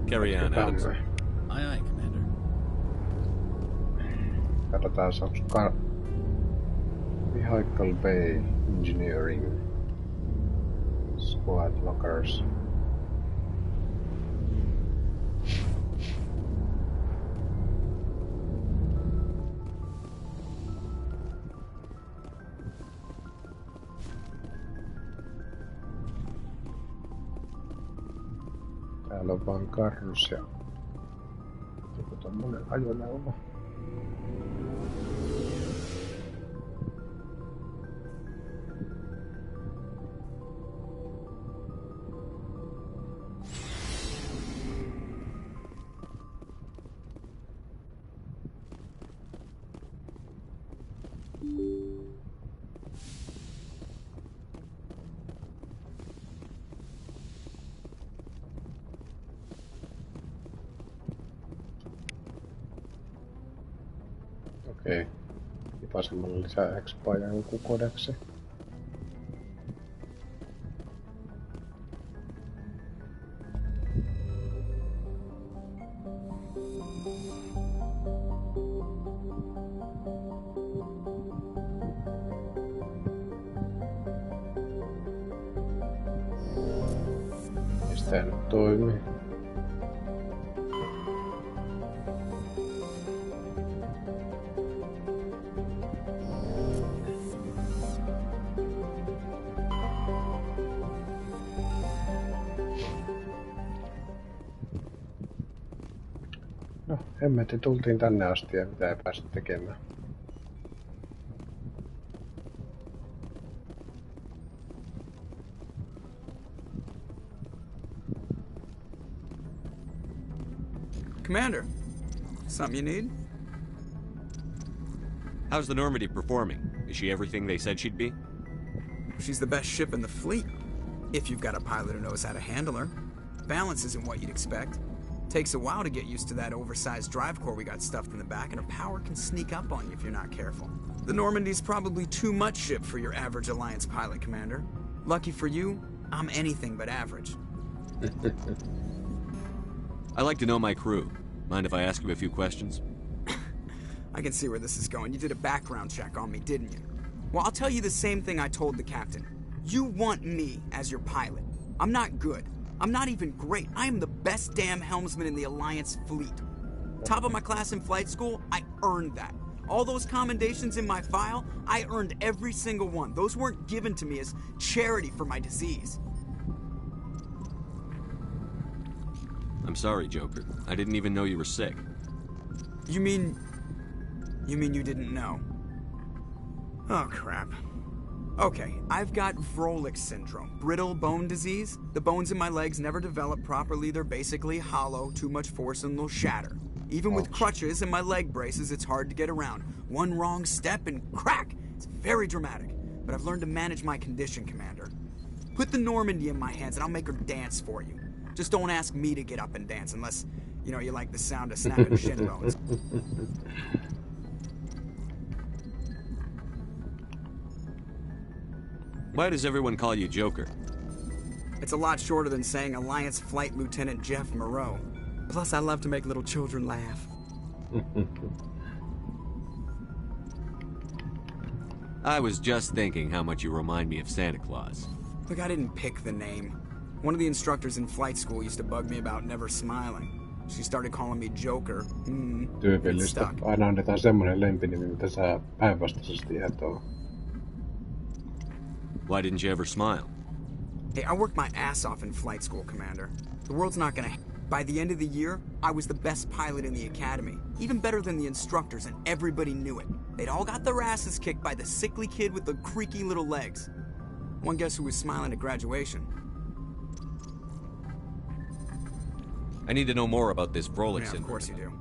Carry on, Adams. Aye, aye, Commander. Katsotaan, onko Vehicle Bay Engineering Squad Lockers. Täällä on vaan karrus ja joku tommonen ajoneuvo. Okei. Vasemmalla lisää expaa ja joku kodeksi. Tää nyt toimii. No, hemmetti, tultiin tänne asti ja mitä ei päästä tekemään. Commander, something you need? How's the Normandy performing? Is she everything they said she'd be? She's the best ship in the fleet, if you've got a pilot who knows how to handle her. Balance isn't what you'd expect. Takes a while to get used to that oversized drive core we got stuffed in the back, and her power can sneak up on you if you're not careful. The Normandy's probably too much ship for your average Alliance pilot, Commander. Lucky for you, I'm anything but average. I like to know my crew. Mind if I ask you a few questions? I can see where this is going. You did a background check on me, didn't you? Well, I'll tell you the same thing I told the captain. You want me as your pilot. I'm not good. I'm not even great. I am the best damn helmsman in the Alliance fleet. Top of my class in flight school, I earned that. All those commendations in my file, I earned every single one. Those weren't given to me as charity for my disease. I'm sorry, Joker. I didn't even know you were sick. You mean you didn't know? Oh, crap. Okay, I've got Vrolik syndrome, brittle bone disease. The bones in my legs never develop properly. They're basically hollow, too much force and they'll shatter. Even with crutches and my leg braces, it's hard to get around. One wrong step and crack! It's very dramatic. But I've learned to manage my condition, Commander. Put the Normandy in my hands and I'll make her dance for you. Just don't ask me to get up and dance unless, you like the sound of snapping shin bones. Why does everyone call you Joker? It's a lot shorter than saying Alliance Flight Lieutenant Jeff Moreau. Plus, I love to make little children laugh. I was just thinking how much you remind me of Santa Claus. Look, I didn't pick the name. One of the instructors in flight school used to bug me about never smiling. She started calling me Joker. Tyypillistä. Aina annetaan semmoinen lempinimi, mitä saa päinvastaisesti hetoa. Why didn't you ever smile? Hey, I worked my ass off in flight school, Commander. The world's not gonna... By the end of the year, I was the best pilot in the academy. Even better than the instructors, and everybody knew it. They'd all got their asses kicked by the sickly kid with the creaky little legs. One guess who was smiling at graduation? I need to know more about this Vrolik syndrome. Of course you do.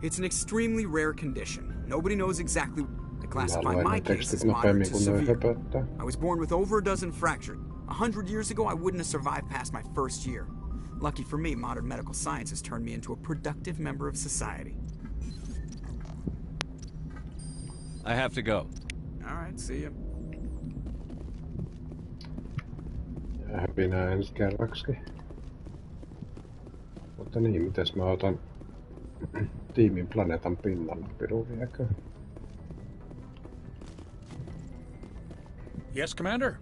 It's an extremely rare condition. Nobody knows exactly... I classify my case as moderate to severe. I was born with over a dozen fractured. 100 years ago, I wouldn't have survived past my first year. Lucky for me, modern medical science has turned me into a productive member of society. I have to go. All right, see you. Häpinä ensi kerraksi. Mutta niin, mitäs mä otan tiimin planeetan pinnalla, piru viekö? Yes, Commander?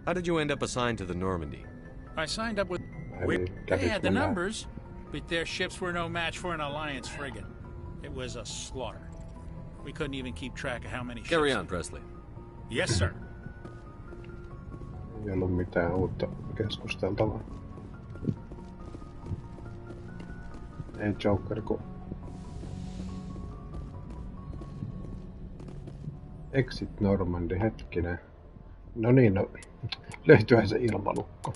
How did you end up assigned to the Normandy? I signed up with... They had the numbers, but their ships were no match for an Alliance frigate. It was a slaughter. We couldn't even keep track of how many ships... Carry on, Presley. Yes, sir. Ei ollut mitään uutta keskusteltavaa. Ei Joker, kun... Exit Normandy, hetkinen. No niin, no. Löytyyhän se ilmalukko.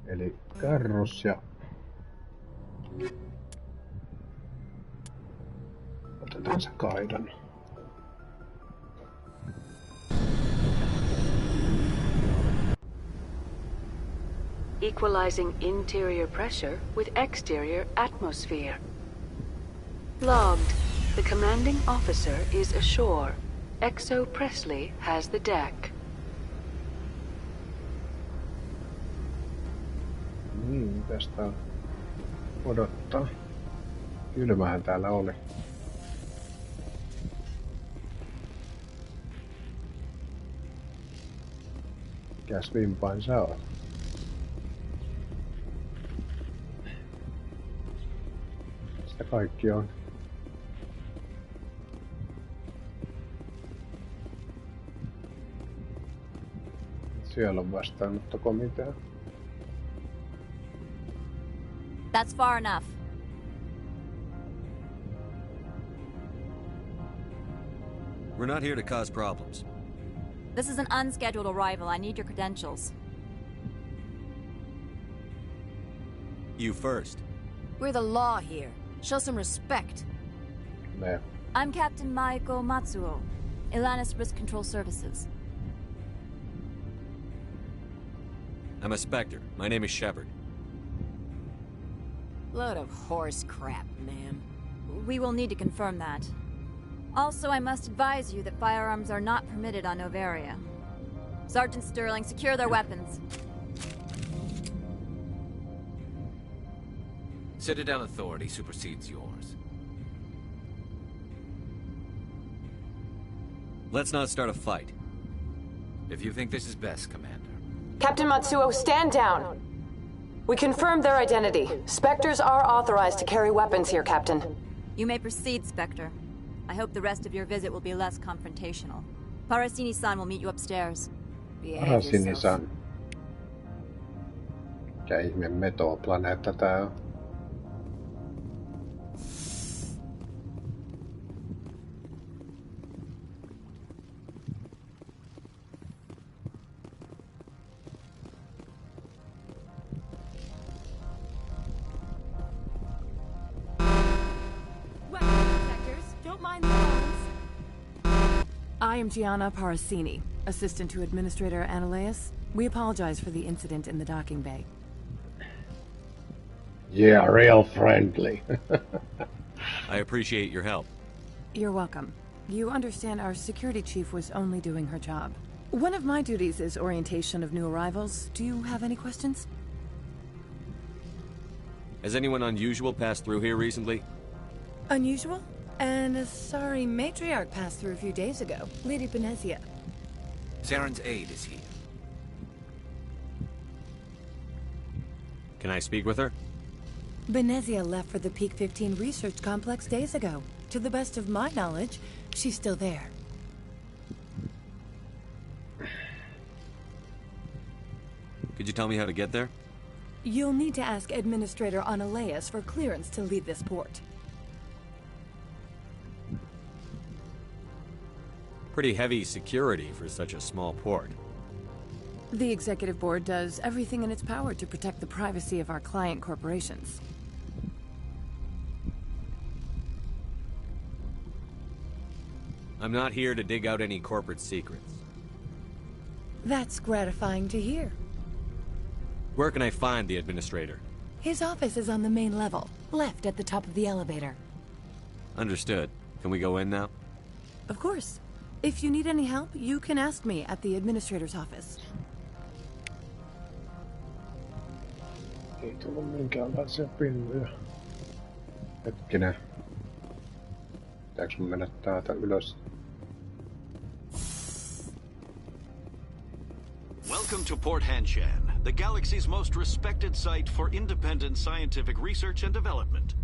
Eli Garrus ja... Otetaan se kaidan. Equalizing interior pressure with exterior atmosphere. Logged. The commanding officer is ashore. Exo Presley has the deck. Niin, tästä odottaa. Kylmähän täällä oli. Mikäs vimpain sä oot? kaikki on. Siellä on vastaanottokomitea. That's far enough. We're not here to cause problems. This is an unscheduled arrival. I need your credentials. You first. We're the law here. Show some respect. Man. I'm Captain Maiko Matsuo, Ilanis Risk Control Services. I'm a Spectre. My name is Shepard. Load of horse crap, ma'am. We will need to confirm that. Also, I must advise you that firearms are not permitted on Novaria. Sergeant Sterling, secure their weapons. Citadel authority supersedes yours. Let's not start a fight. If you think this is best, Commander. Captain Matsuo, stand down. We confirmed their identity. Spectres are authorized to carry weapons here, Captain. You may proceed, Spectre. I hope the rest of your visit will be less confrontational. Parasini-san will meet you upstairs. Parasini-san. Mikä ihme metoplaneetta tää on? I am Gianna Parasini, assistant to Administrator Ananias. We apologize for the incident in the docking bay. Yeah, real friendly. I appreciate your help. You're welcome. You understand our security chief was only doing her job. One of my duties is orientation of new arrivals. Do you have any questions? Has anyone unusual passed through here recently? Unusual? And a sorry matriarch passed through a few days ago. Lady Benezia. Saren's aide is here. Can I speak with her? Benezia left for the Peak 15 research complex days ago. To the best of my knowledge, she's still there. Could you tell me how to get there? You'll need to ask Administrator Ananias for clearance to leave this port. Pretty heavy security for such a small port. The Executive Board does everything in its power to protect the privacy of our client corporations. I'm not here to dig out any corporate secrets. That's gratifying to hear. Where can I find the Administrator? His office is on the main level, left at the top of the elevator. Understood. Can we go in now? Of course. If you need any help, you can ask me at the Administrator's office. Ei tullut minkäänlaisia pilluja. Hetkinen. Pitääkö mun mennä täältä ylös? Welcome to Port Hanshan, the galaxy's most respected site for independent scientific research and development.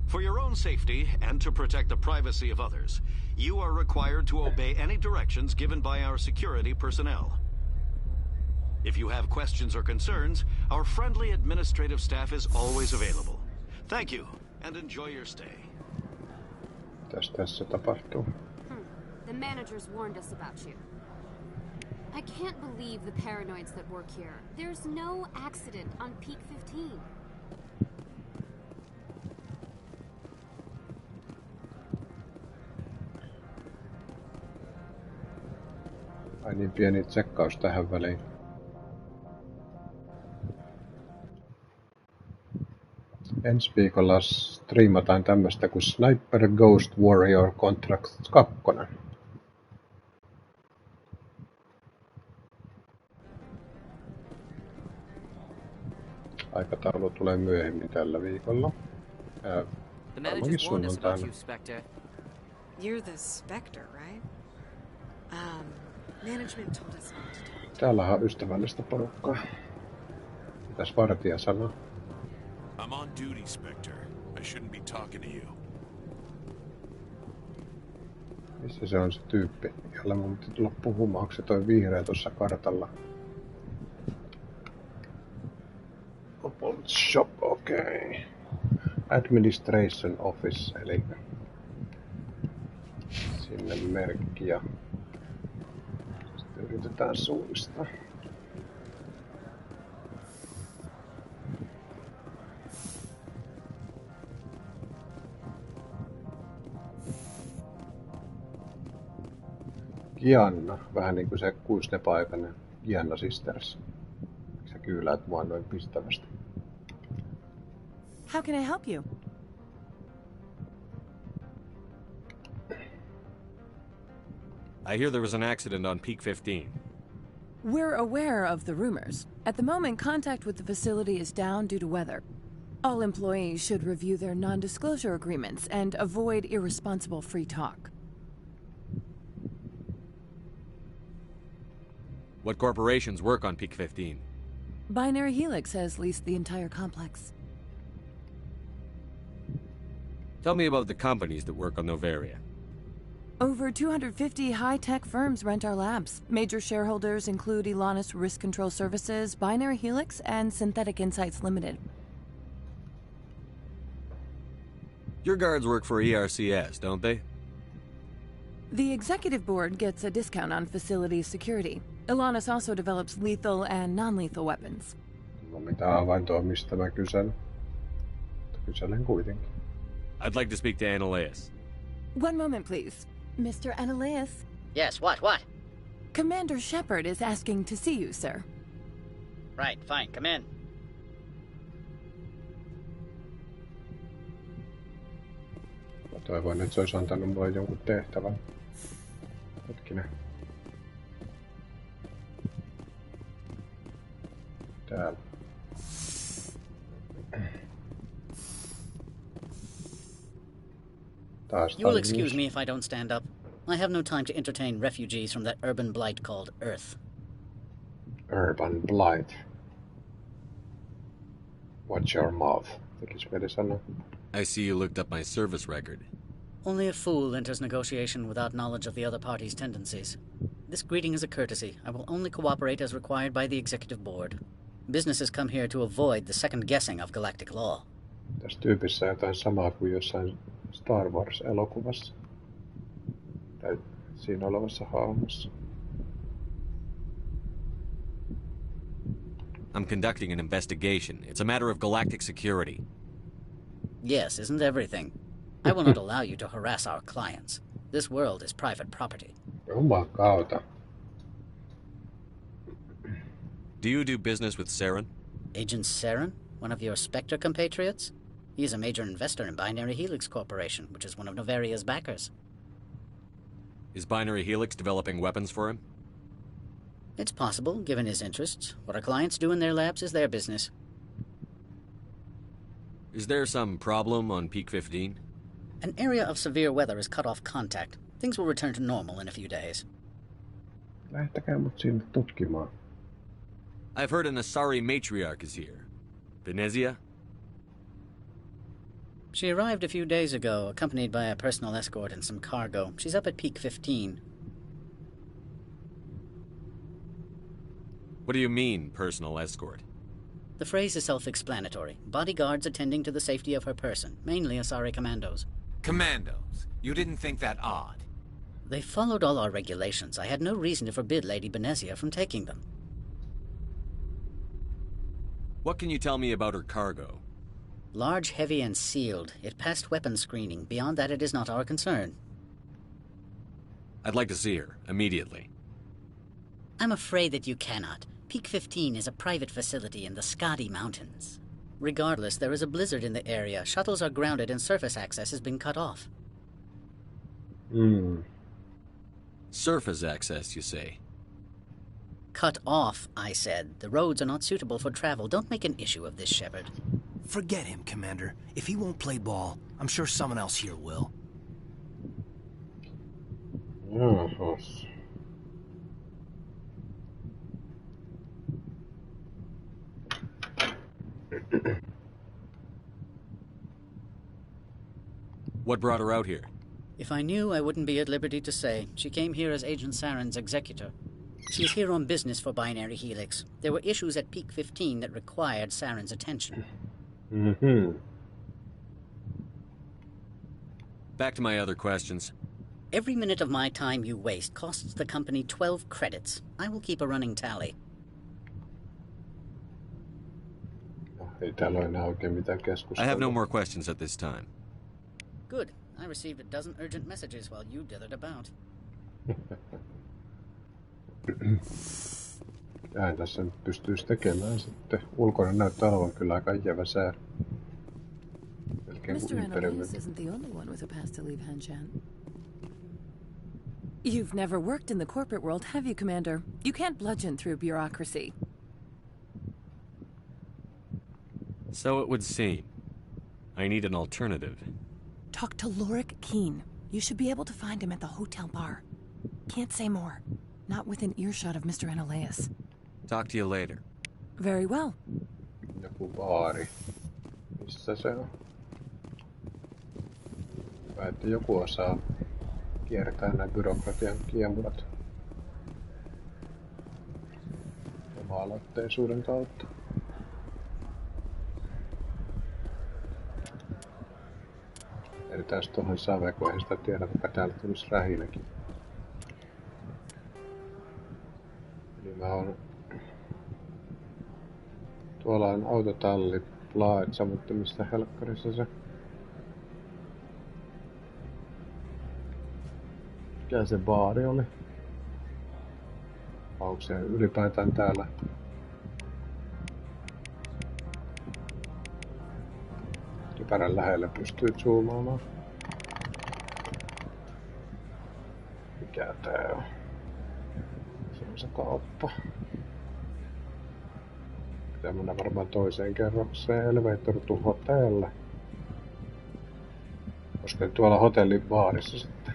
For your own safety and to protect the privacy of others, you are required to obey any directions given by our security personnel. If you have questions or concerns, our friendly administrative staff is always available. Thank you, and enjoy your stay. Mitäs tässä tapahtuu? The managers warned us about you. I can't believe the paranoids that work here. There's no accident on Peak 15. Ai niin, pieni tsekkaus tähän väliin. Ensi viikolla striimataan tämmöstä kuin Sniper Ghost Warrior Contracts 2. Aikataulu tulee myöhemmin tällä viikolla. The managers warned us about you, Spectre. You're the Spectre, right? Management told us not to talk. Täällähän on ystävällistä porukkaa. Mitäs vartija sanoo? I'm on duty, Spectre. I shouldn't be talking to you. Missä se on se tyyppi, jolla mun piti tulla puhumaan, onko se toi vihreä tuossa kartalla? Open shop, okei. Okay. Administration office, eli sinne merkki ja sitten yritetään suunnistaa. Gianna, vähän niinku se kuisnepaikainen Gianna Sisters. Sä kyyläät mua noin pistävästi. How can I help you? I hear there was an accident on Peak 15. We're aware of the rumors. At the moment, contact with the facility is down due to weather. All employees should review their non-disclosure agreements and avoid irresponsible free talk. What corporations work on Peak 15? Binary Helix has leased the entire complex. Tell me about the companies that work on Noveria. Over 250 high-tech firms rent our labs. Major shareholders include Elanus Risk Control Services, Binary Helix, and Synthetic Insights Limited. Your guards work for ERCS, don't they? The executive board gets a discount on facility security. Elanus also develops lethal and non-lethal weapons. No mitä avaintoa, mistä mä kyselen? Kyselen kuitenkin. I'd like to speak to Annaleas. One moment, please. Mr. Annaleas? Yes, what? Commander Shepard is asking to see you, sir. Right, fine, come in. Mä toivoin, että se olisi antanut mulle jonkun tehtävän. Hetkinen. Täällä. You'll excuse me if I don't stand up. I have no time to entertain refugees from that urban blight called Earth. Urban blight. Watch your mouth. I see you looked up my service record. Only a fool enters negotiation without knowledge of the other party's tendencies. This greeting is a courtesy. I will only cooperate as required by the executive board. Businesses come here to avoid the second guessing of galactic law. Tässä tyypissä on jotain samaa kuin jossain Star Wars-elokuvassa. Tai siinä olevassa hahmossa. I'm conducting an investigation. It's a matter of galactic security. Yes, isn't everything? I will not allow you to harass our clients. This world is private property. Jumakauta. Do you do business with Saren? Agent Saren? One of your Spectre compatriots? He is a major investor in Binary Helix Corporation, which is one of Novaria's backers. Is Binary Helix developing weapons for him? It's possible, given his interests. What our clients do in their labs is their business. Is there some problem on Peak 15? An area of severe weather has cut off contact. Things will return to normal in a few days. Lähtäkää mut sinne tutkimaan. I've heard an Asari matriarch is here. Venezia? She arrived a few days ago, accompanied by a personal escort and some cargo. She's up at Peak 15. What do you mean, personal escort? The phrase is self-explanatory. Bodyguards attending to the safety of her person, mainly Asari commandos. Commandos? You didn't think that odd? They followed all our regulations. I had no reason to forbid Lady Benezia from taking them. What can you tell me about her cargo? Large, heavy, and sealed. It passed weapons screening. Beyond that, it is not our concern. I'd like to see her, immediately. I'm afraid that you cannot. Peak 15 is a private facility in the Skadi Mountains. Regardless, there is a blizzard in the area. Shuttles are grounded and surface access has been cut off. Surface access, you say? Cut off, I said. The roads are not suitable for travel. Don't make an issue of this, Shepard. Forget him, Commander. If he won't play ball, I'm sure someone else here will. Yes. What brought her out here? If I knew, I wouldn't be at liberty to say. She came here as Agent Saren's executor. She is here on business for Binary Helix. There were issues at Peak 15 that required Saren's attention. Mm-hmm. Back to my other questions. Every minute of my time you waste costs the company 12 credits. I will keep a running tally. Ei täällä ole enää oikein mitään keskustelua. I have no more questions at this time. Good. I received a dozen urgent messages while you dithered about. Näin tässä nyt pystyisi tekemään sitten. Ulkona näyttää olevan kyllä aika ikävä sää. Mr. Annalise isn't the only one with a pass to leave Hanshan. You've never worked in the corporate world, have you, Commander? You can't bludgeon through bureaucracy. So it would seem. I need an alternative. Talk to Lorik Keen. You should be able to find him at the hotel bar. Can't say more. Not within earshot of Mr. Annalise. Talk to you later. Very well. Joku baari. Missä se on? Hyvä, että joku osaa kiertää nämä byrokratian kiemurat oma-aloitteisuuden kautta. Edetään tuohon saveen, kun ei sitä tiedä, kuka täällä tulisi rähinäkin. Eli mä oon... Tuolla on autotalli, Plaetsa, mutta mistä helkkarissa se... Mikä se baari oli? Onko se ylipäätään täällä? Kypärän lähellä pystyy zoomaamaan. Mikä tää on? Se on se kauppa. Pitää mennä varmaan toiseen kerrokseen. Elevator to hotel. Koska tuolla hotellin baarissa sitten.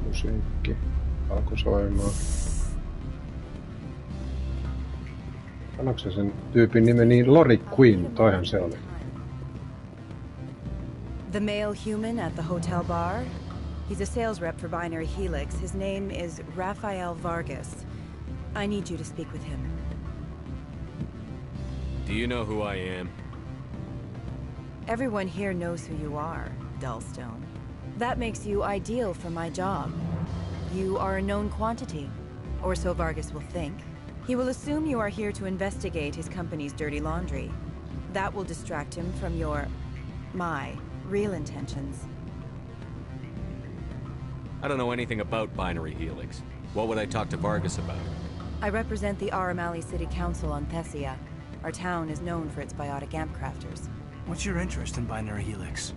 Musiikki alkoi soimaan. Sanoiko se sen tyypin nimen niin? Lorik Queen, toihan se oli. The male human at the hotel bar? He's a sales rep for Binary Helix. His name is Rafael Vargas. I need you to speak with him. Do you know who I am? Everyone here knows who you are, Dullstone. That makes you ideal for my job. You are a known quantity, or so Vargas will think. He will assume you are here to investigate his company's dirty laundry. That will distract him from my real intentions. I don't know anything about Binary Helix. What would I talk to Vargas about? I represent the Aramali City Council on Thessia. Our town is known for its biotic amp crafters. What's your interest in Binary Helix?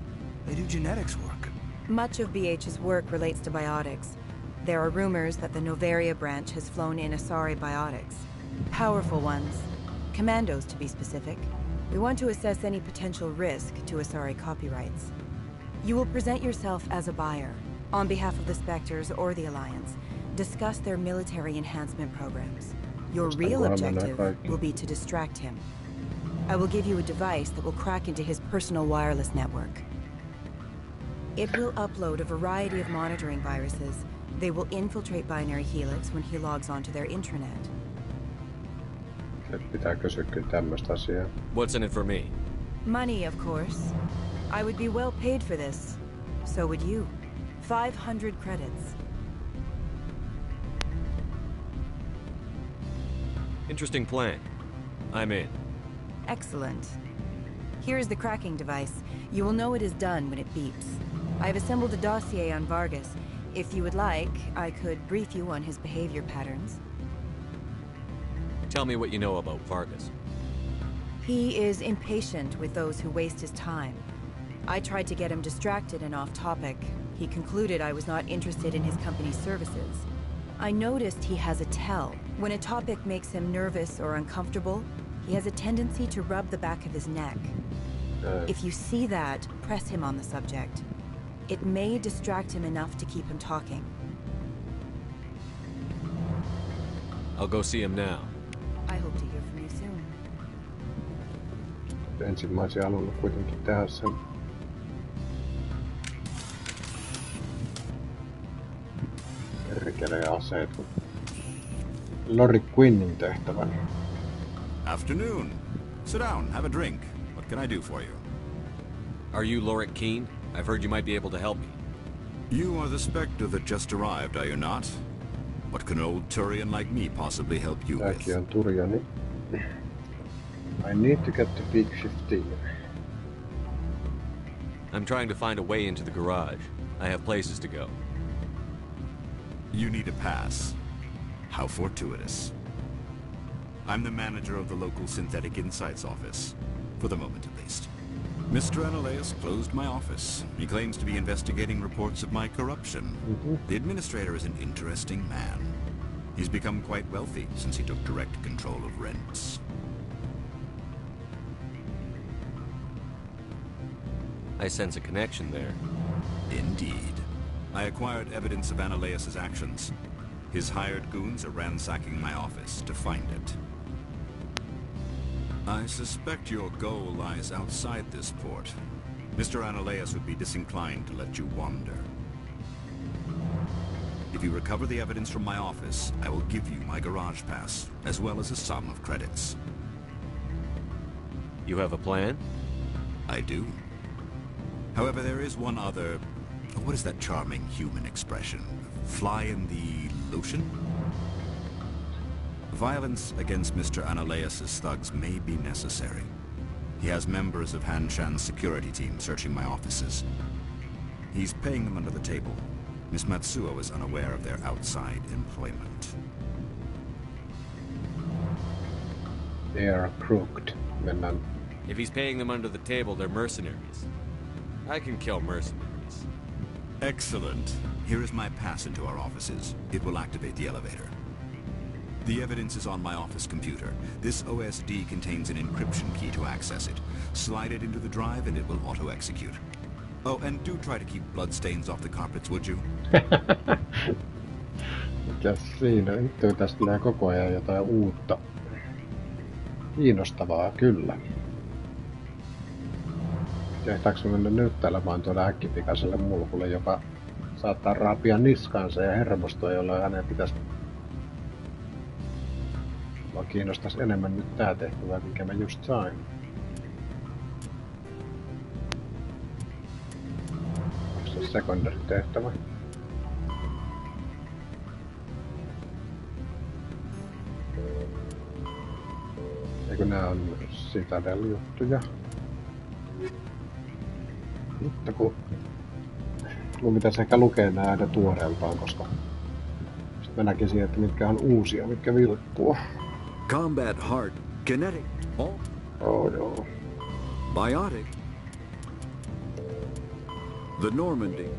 They do genetics work. Much of BH's work relates to biotics. There are rumors that the Novaria branch has flown in Asari biotics. Powerful ones. Commandos, to be specific. We want to assess any potential risk to Asari copyrights. You will present yourself as a buyer, on behalf of the Spectres or the Alliance. Discuss their military enhancement programs. Your real objective will be to distract him. I will give you a device that will crack into his personal wireless network. It will upload a variety of monitoring viruses. They will infiltrate Binary Helix when he logs onto their intranet. What's in it for me? Money, of course. I would be well paid for this. So would you. 500 credits. Interesting plan. I'm in. Excellent. Here is the cracking device. You will know it is done when it beeps. I have assembled a dossier on Vargas. If you would like, I could brief you on his behavior patterns. Tell me what you know about Vargas. He is impatient with those who waste his time. I tried to get him distracted and off topic. He concluded I was not interested in his company's services. I noticed he has a tell. When a topic makes him nervous or uncomfortable, he has a tendency to rub the back of his neck. If you see that, press him on the subject. It may distract him enough to keep him talking. I'll go see him now. I hope to hear from you soon. Ensimmäisen halunnut kuitenkin tehdä sen. Perkele aseet. Lori Quinnin tehtävän. Afternoon. Sit down, have a drink. What can I do for you? Are you Lorik Keen? I've heard you might be able to help me. You are the Spectre that just arrived, are you not? What can an old Turian like me possibly help you with? Tämäkin on Turiani. I need to get to Peak 15. I'm trying to find a way into the garage. I have places to go. You need a pass. How fortuitous. I'm the manager of the local Synthetic Insights office. For the moment, at least. Mr. Analeus closed my office. He claims to be investigating reports of my corruption. The administrator is an interesting man. He's become quite wealthy since he took direct control of rents. I sense a connection there. Indeed. I acquired evidence of Analeus's actions. His hired goons are ransacking my office to find it. I suspect your goal lies outside this port. Mr. Analeus would be disinclined to let you wander. If you recover the evidence from my office, I will give you my garage pass, as well as a sum of credits. You have a plan? I do. However, there is one other... What is that charming human expression? Fly in the lotion? Violence against Mr. Analeus's thugs may be necessary. He has members of Han Shan's security team searching my offices. He's paying them under the table. Miss Matsuo is unaware of their outside employment. They are crooked. If he's paying them under the table, they're mercenaries. I can kill mercenaries. Excellent. Here is my pass into our offices. It will activate the elevator. The evidence is on my office computer. This OSD contains an encryption key to access it. Slide it into the drive and it will auto-execute. Oh, and do try to keep bloodstains off the carpets, would you? Mikäs siinä? Nyt tästä tulee koko ajan jotain uutta. Kiinnostavaa, kyllä. Kehtaanko mennä nyttäilemään tuolla äkkipikaiselle mulkulle, joka saattaa raapia niskansa ja hermostua, jolloin hänen pitäisi... Mua kiinnostaisi enemmän nyt tää tehtävä, minkä mä just sain. Onko se secondary tehtävä? Eikö nää on Citadel-juttuja? Mutta kun... Mun pitäisi ehkä lukea nää aina tuoreeltaan, koska... Sitten mä näkisin, että mitkä on uusia, mitkä vilkkuu. Combat heart, kinetic, oh no. Biotic. The Normandy.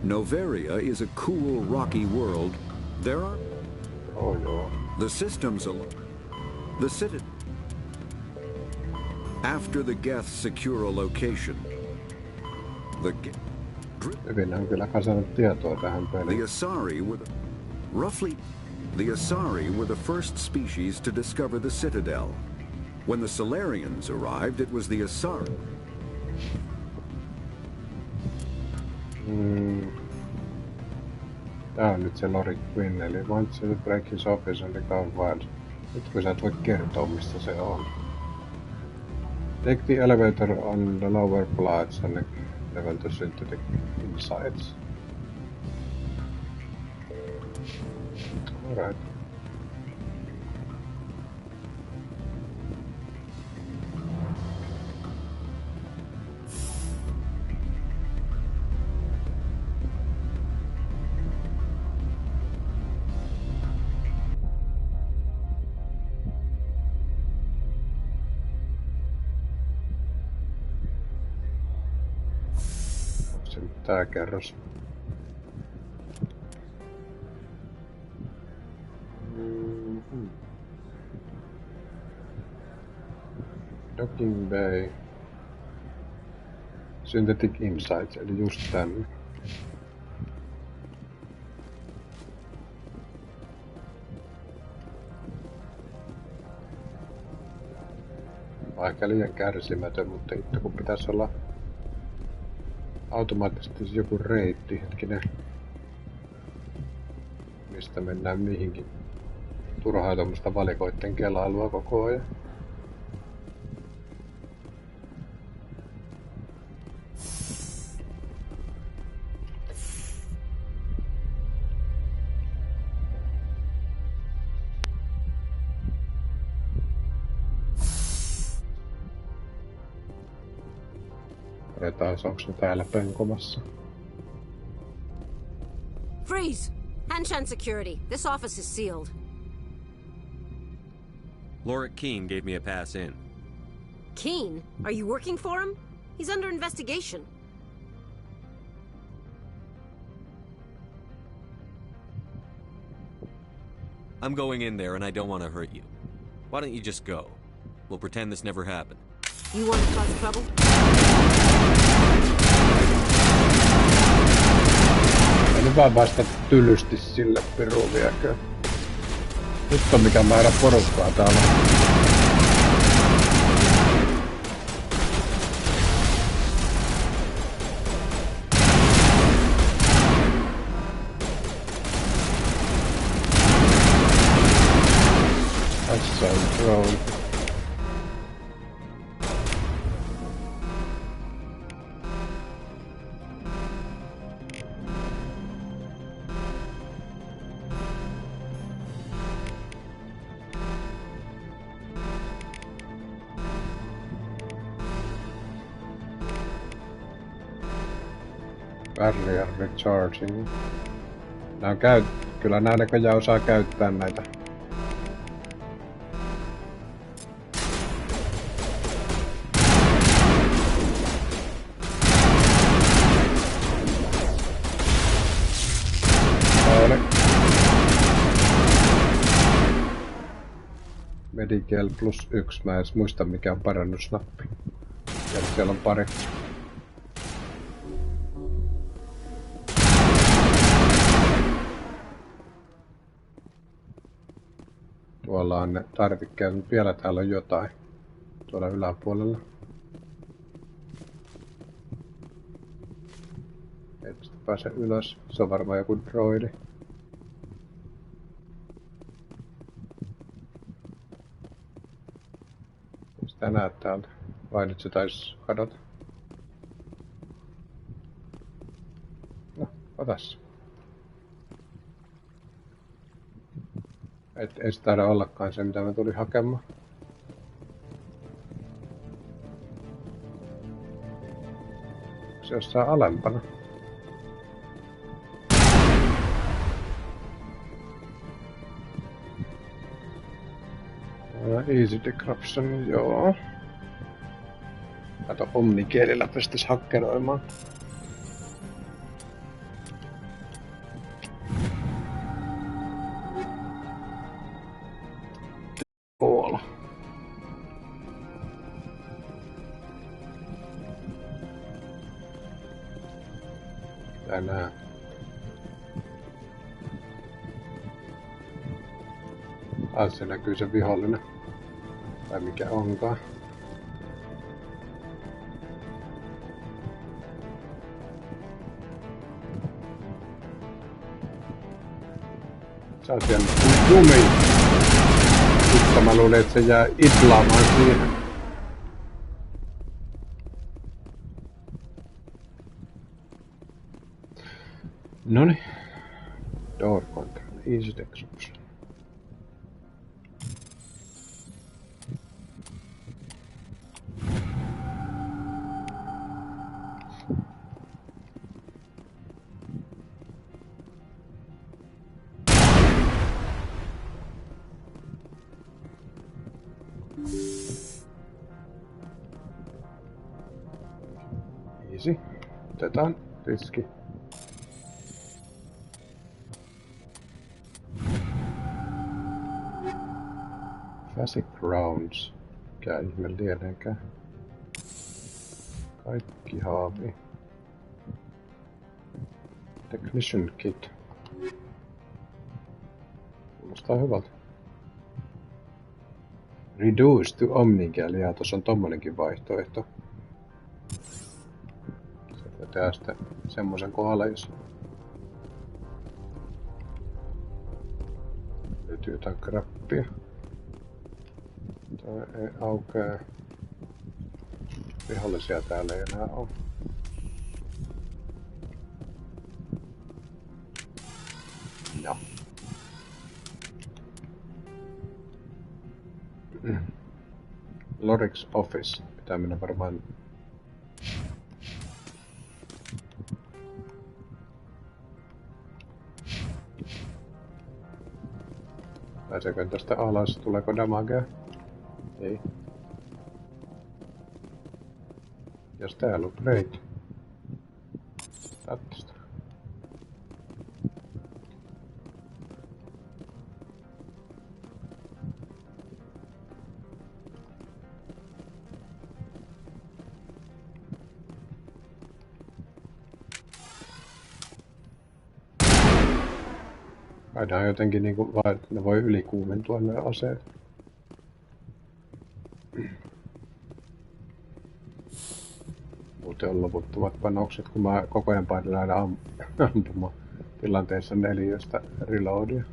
Noveria is a cool, rocky world. There are... Oh no. The systems alone. The Citadel. After the Geths secure a location. Hyvinhän kyllä kasannut tietoa tähän peliin. The Asari were the Asari were the first species to discover the Citadel. When the Solarians arrived, it was the Asari. Tää on nyt se Lorik Quinn, eli once to break his office and become wild. Nyt kun sä et voi kertoa, mistä se on. Take the elevator on the lower flats and level to synthetic insights. Alright. tää kerros. Docking Bay. Synthetic Insights, eli just tänne. Aika liian kärsimätön, mutta itse kun pitäisi olla automaattisesti joku reitti, hetkinen, mistä mennään mihinkin. Turhaa tuommoista valikoitten kelailua koko ajan. Onko ne täällä penkomassa? Freeze! Hanshan security. This office is sealed. Lorik Keene gave me a pass in. Keene? Are you working for him? He's under investigation. I'm going in there and I don't want to hurt you. Why don't you just go? We'll pretend this never happened. You want to cause trouble? En vaan vasta tylysti sille piruun viekö. Nyt on mikä määrä porukkaa täällä. Tässä on drone. Barrier recharging. Kyllä nää näköjään osaa käyttää näitä. Medical +1. Mä en edes muista mikä on parannusnappi. Ja siellä on pari. Tuolla on ne tarvikkeet, mutta vielä täällä on jotain. Tuolla yläpuolella. Ei tästä pääse ylös. Se on varmaan joku droidi. Sitä näet täältä. Vai nyt se taisi kadota. No, otas. Ei se taida ollakaan se, mitä mä tulin hakemaan. Se jossain alempana. Easy decryption, joo. Kato, omnikielillä pystyis hakkeroimaan. Tänään. Se näkyy se vihollinen. Tai mikä onkaan. Sä oot siellä jumi. Mutta mä luulin, että se jää idlaamaan siihen. Noniin. Door control. Easy decryption. Easy. Otetaan Riski. Basic rounds. Mikä ihme lieneekään. Kaikki haavi. Technician kit. Kuulostaa hyvältä. Reduce to omnical. Ja tuossa on tommonenkin vaihtoehto. Se voi tehdä sitten semmosen kohdalla, jos löytyy jotain krappia. Toi ei aukea. Vihollisia täällä ei enää ole. No. Lorix Office. Pitää mennä varmaan... Pääseekö tästä alas? Tuleeko damagea? Ei. Jos täällä on break. Tästä. Aina jotenkin niinku vaan, että ne voi ylikuumentua ne aseet. Muuten on loputtomat panokset, kun mä koko ajan painan aina ampumaan tilanteessa 4 reloadia.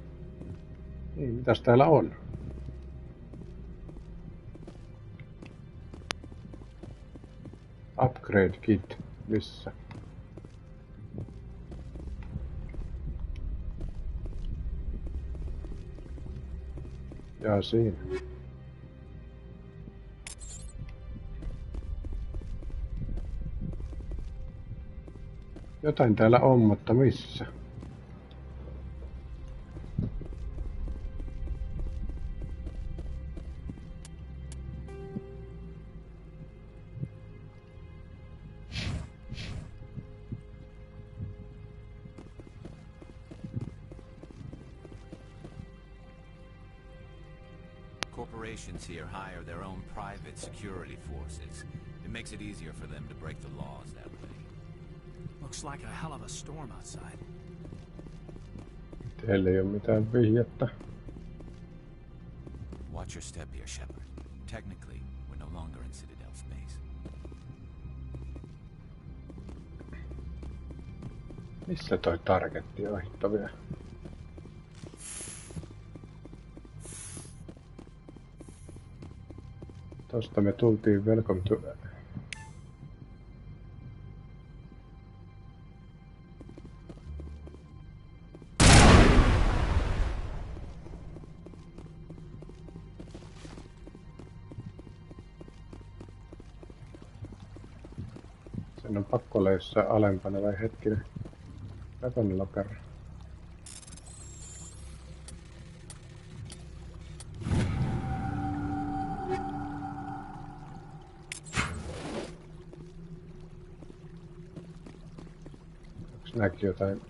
Niin, mitäs täällä on? Upgrade kit. Missä? Jaa, siinä. Jotain täällä on, mutta missä? Corporations here hire their own private security forces. It makes it easier for them to break the laws that way. Looks like a hell of a storm outside. Teillä ei ole mitään vihjettä. Watch your step here, Shepard. Technically, we're no longer in Citadel space. Missä toi targetti ohittavia? Tosta me tultiin welcome to... Sen on pakko olla jossain alempana vai hetkinen. Weapon locker. Näki jotain.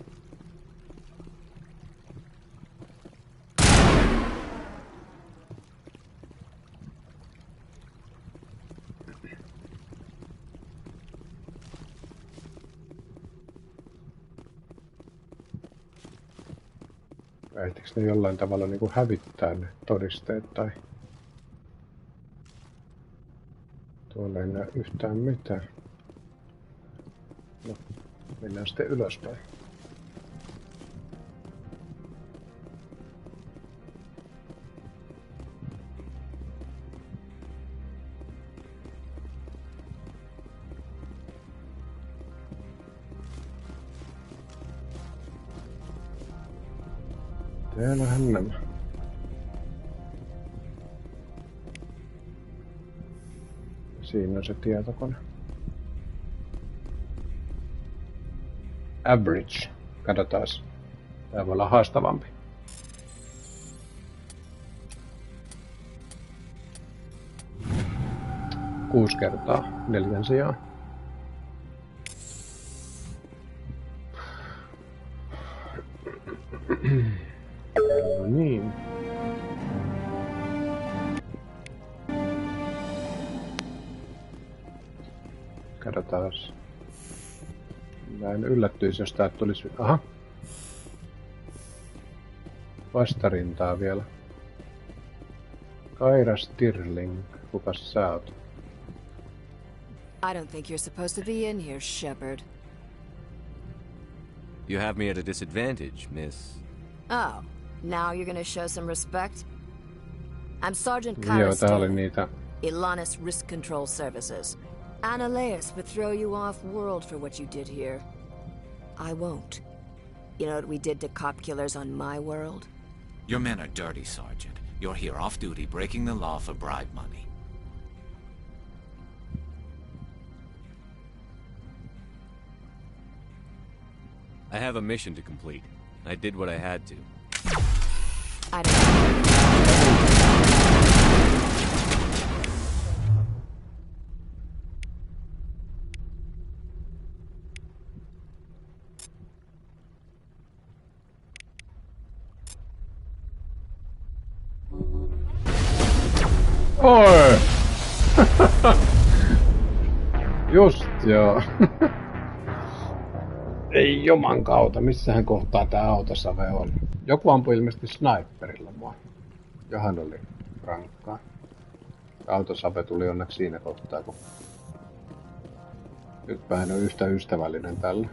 Ehtikö ne jollain tavalla niinku hävittää ne todisteet tai... Tuolla ei näe yhtään mitään. No. Mennään sitten ylöspäin. Täällähän nämä. Siinä on se tietokone. Average. Katsotaas. Tää voi olla haastavampi. Kuusi kertaa 4 sijaan. No niin. Katsotaan. Mä en yllättyisi, jos täältä tulisi... Aha. Vastarintaa vielä. Kaira Stirling. Kukas sä oot? I don't think you're supposed to be in here, Shepard. You have me at a disadvantage, miss. Oh, now you're gonna show some respect? I'm Sergeant Kaira Stirling, Ilanis Risk Control Services. Annaleus would throw you off-world for what you did here. I won't. You know what we did to cop killers on my world? Your men are dirty, Sergeant. You're here off-duty, breaking the law for bribe money. I have a mission to complete. I did what I had to. I don't... Oi! Just joo. Ei juman kautta, missähän kohtaa tää autosave on. Joku ampui ilmeisesti sniperilla mua. Johan oli rankkaa. Autosave tuli onneksi siinä kohtaa, kun... Nyt vähän on yhtä ystävällinen tällä.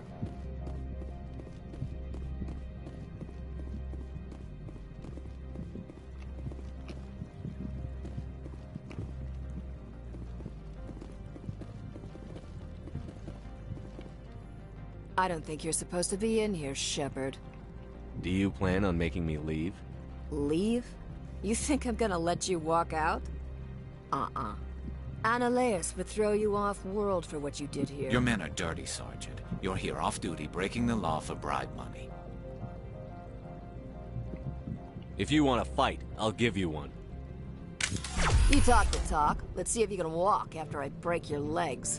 I don't think you're supposed to be in here, Shepard. Do you plan on making me leave? Leave? You think I'm gonna let you walk out? Annaleus would throw you off-world for what you did here. Your men are dirty, Sergeant. You're here off-duty, breaking the law for bribe money. If you want to fight, I'll give you one. You talk the talk. Let's see if you can walk after I break your legs.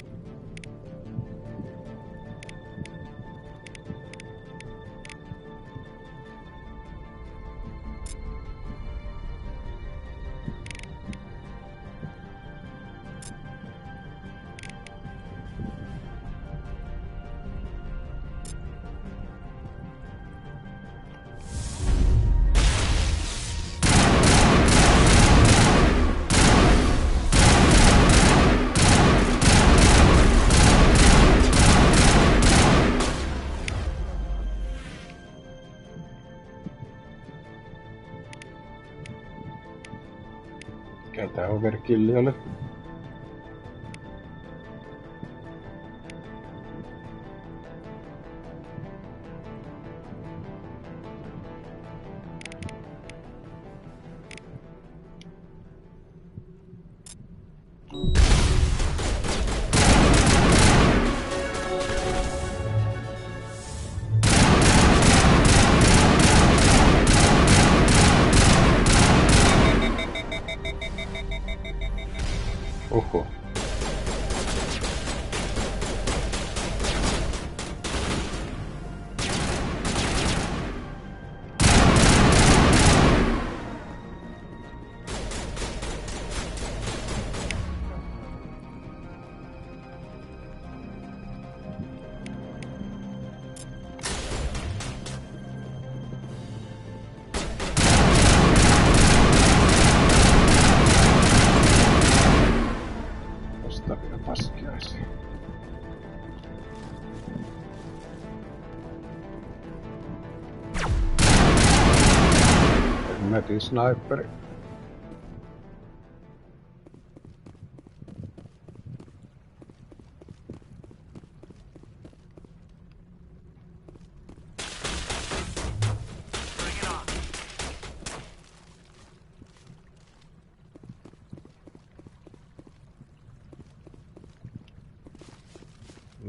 Tää overkilli oli. Oho. Sniperi.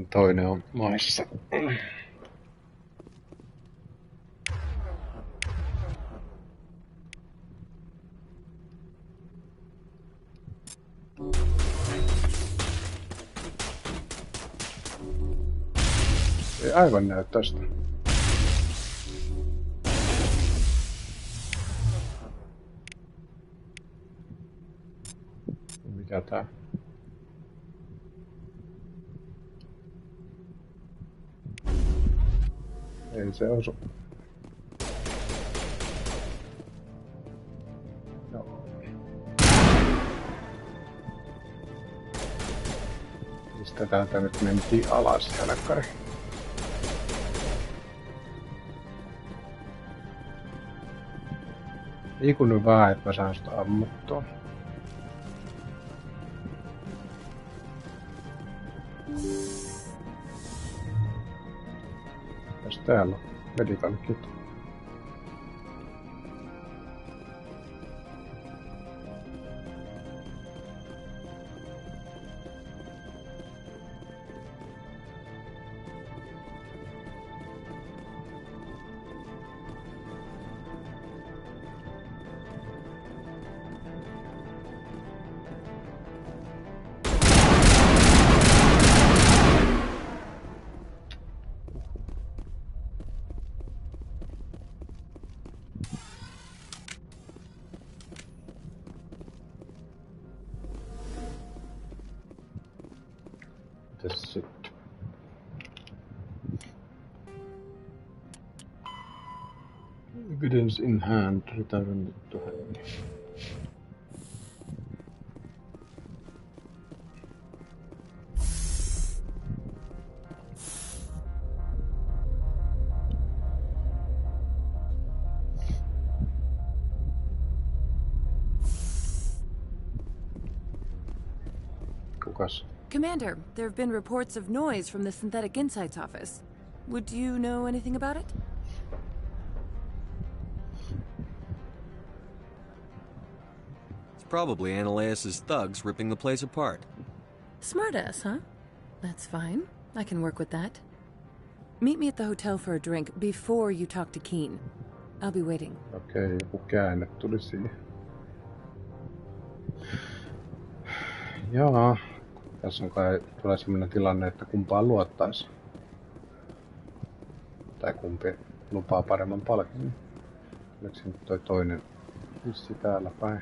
Toinen on maissa. Ei aivan näy tästä. Mikä tää? Ei se osu. Joo. Mistä täältä nyt mentiin alas, jälkkäri? Liiku nyt vähän, että mä saan sitä ammuttua. Mitäs täällä on? Medical kit. Sitten. Evidence in hand, return to hand. Kukas? Commander, there have been reports of noise from the Synthetic Insights office. Would you know anything about it? It's probably Analeus's thugs ripping the place apart. Smartass, huh? That's fine. I can work with that. Meet me at the hotel for a drink before you talk to Keen. I'll be waiting. Okei, joku käänne tuli siihen. Jaa. Tässä on kai tulee sellainen tilanne, että kumpaan luottaisi. Tai kumpi lupaa paremman palkin. Oliko nyt toi toinen vissi täällä päin?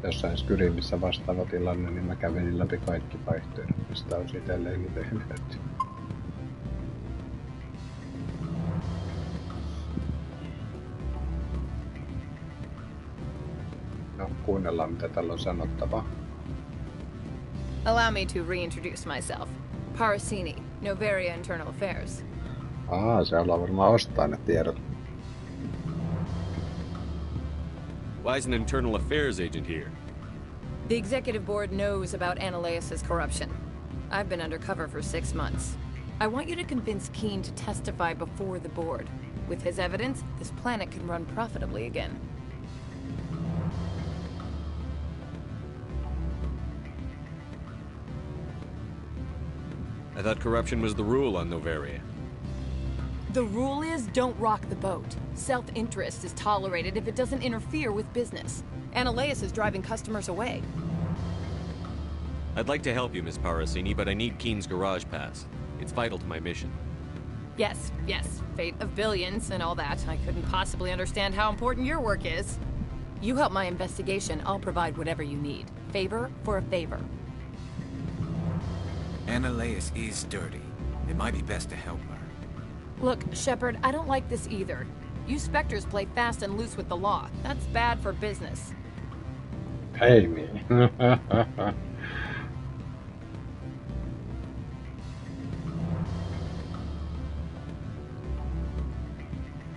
Jossain Skyrimissä vastaava tilanne, niin mä kävelin läpi kaikki vaihtoehdot, mistä on itselleen tehnyt. No, kuunnellaan mitä tällä on sanottavaa. Allow me to reintroduce myself. Parasini, Noveria Internal Affairs. Se ollaan varmaan ostaa ne tiedot. Why is an internal affairs agent here? The executive board knows about Analeus's corruption. I've been undercover for 6 months. I want you to convince Keen to testify before the board. With his evidence, this planet can run profitably again. I thought corruption was the rule on Noveria. The rule is don't rock the boat. Self-interest is tolerated if it doesn't interfere with business. Analeus is driving customers away. I'd like to help you, Miss Parasini, but I need Keen's garage pass. It's vital to my mission. Yes, fate of billions and all that. I couldn't possibly understand how important your work is. You help my investigation, I'll provide whatever you need. Favor for a favor. Analeus is dirty. It might be best to help her. Look, Shepard, I don't like this either. You Spectres play fast and loose with the law. That's bad for business. Pay me.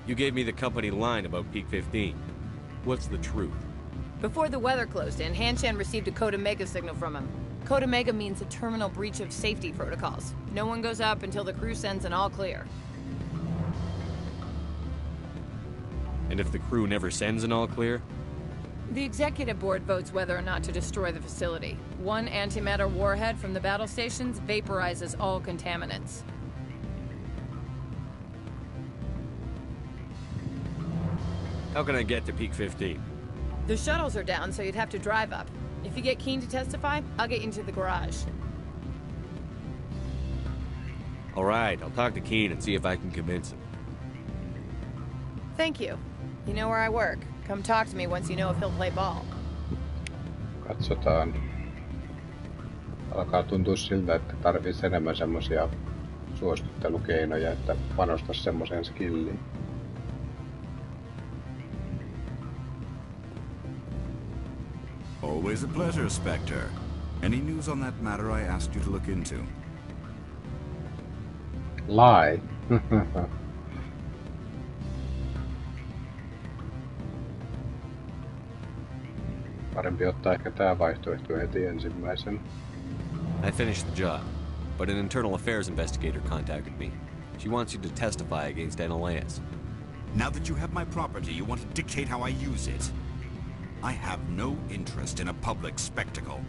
You gave me the company line about Peak 15. What's the truth? Before the weather closed in, Hanshan received a Code Omega signal from him. Code Omega means a terminal breach of safety protocols. No one goes up until the crew sends an all clear. And if the crew never sends an all clear? The executive board votes whether or not to destroy the facility. One antimatter warhead from the battle stations vaporizes all contaminants. How can I get to Peak 15? The shuttles are down, so you'd have to drive up. If you get keen to testify, I'll get you into the garage. Alright, I'll talk to Keen and see if I can convince him. Thank you. You know where I work. Come talk to me once you know if he'll play ball. Katsotaan. Alkaa tuntua siltä, että tarvitsisi enemmän semmosia suostuttelukeinoja, että panostaisi semmoseen skilliin. Always a pleasure, Spectre. Any news on that matter I asked you to look into? Lie. Parempi ottaa ehkä tää vaihtoehto heti ensimmäisen. I finished the job, but an internal affairs investigator contacted me. She wants you to testify against Annaleas. Now that you have my property, you want to dictate how I use it. I have no interest in a public spectacle.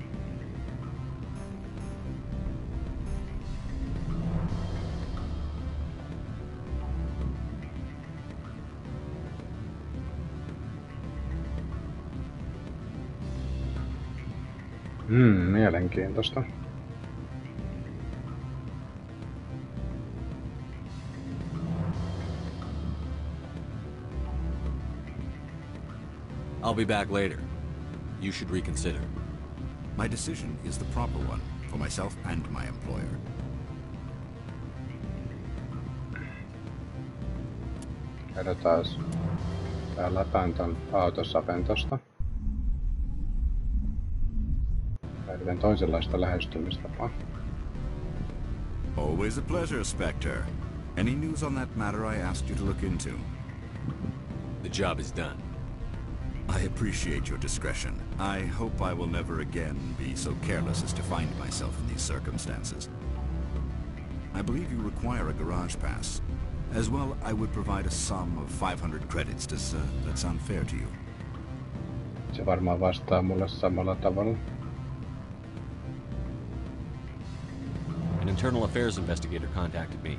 Mielenkiintoista. I'll be back later. You should reconsider. My decision is the proper one for myself and my employer. Katsotaan. Tää lataan ton autosapen tosta. Päivitän toisenlaista lähestymistapaa. Always a pleasure, Spectre. Any news on that matter I asked you to look into? The job is done. I appreciate your discretion. I hope I will never again be so careless as to find myself in these circumstances. I believe you require a garage pass. As well, I would provide a sum of 500 credits. Does that sound fair to you? Se varmaan vastaa mulle samalla tavalla. An internal affairs investigator contacted me.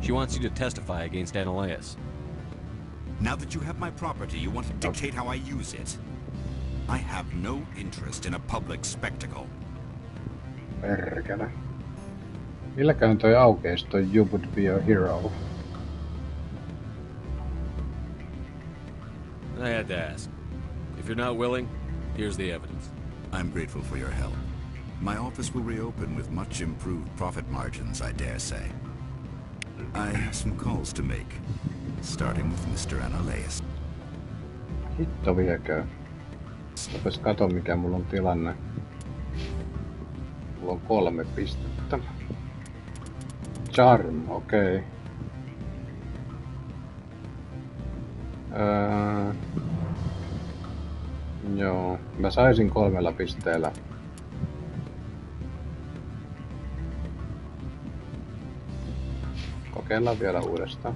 She wants you to testify against Annaleas. Now that you have my property, you want to dictate how I use it. I have no interest in a public spectacle. Perkele. Milläkään toi aukeisi toi You Would Be a Hero? I had to ask. If you're not willing, here's the evidence. I'm grateful for your help. My office will reopen with much improved profit margins, I dare say. I have some calls to make, starting with Mr. Annaleas. Hitto viekö. Tapes kato mikä mulla on tilanne. Mulla on 3 pistettä. Charm, okei. Joo, mä saisin 3 pisteellä. Kokeillaan vielä uudestaan.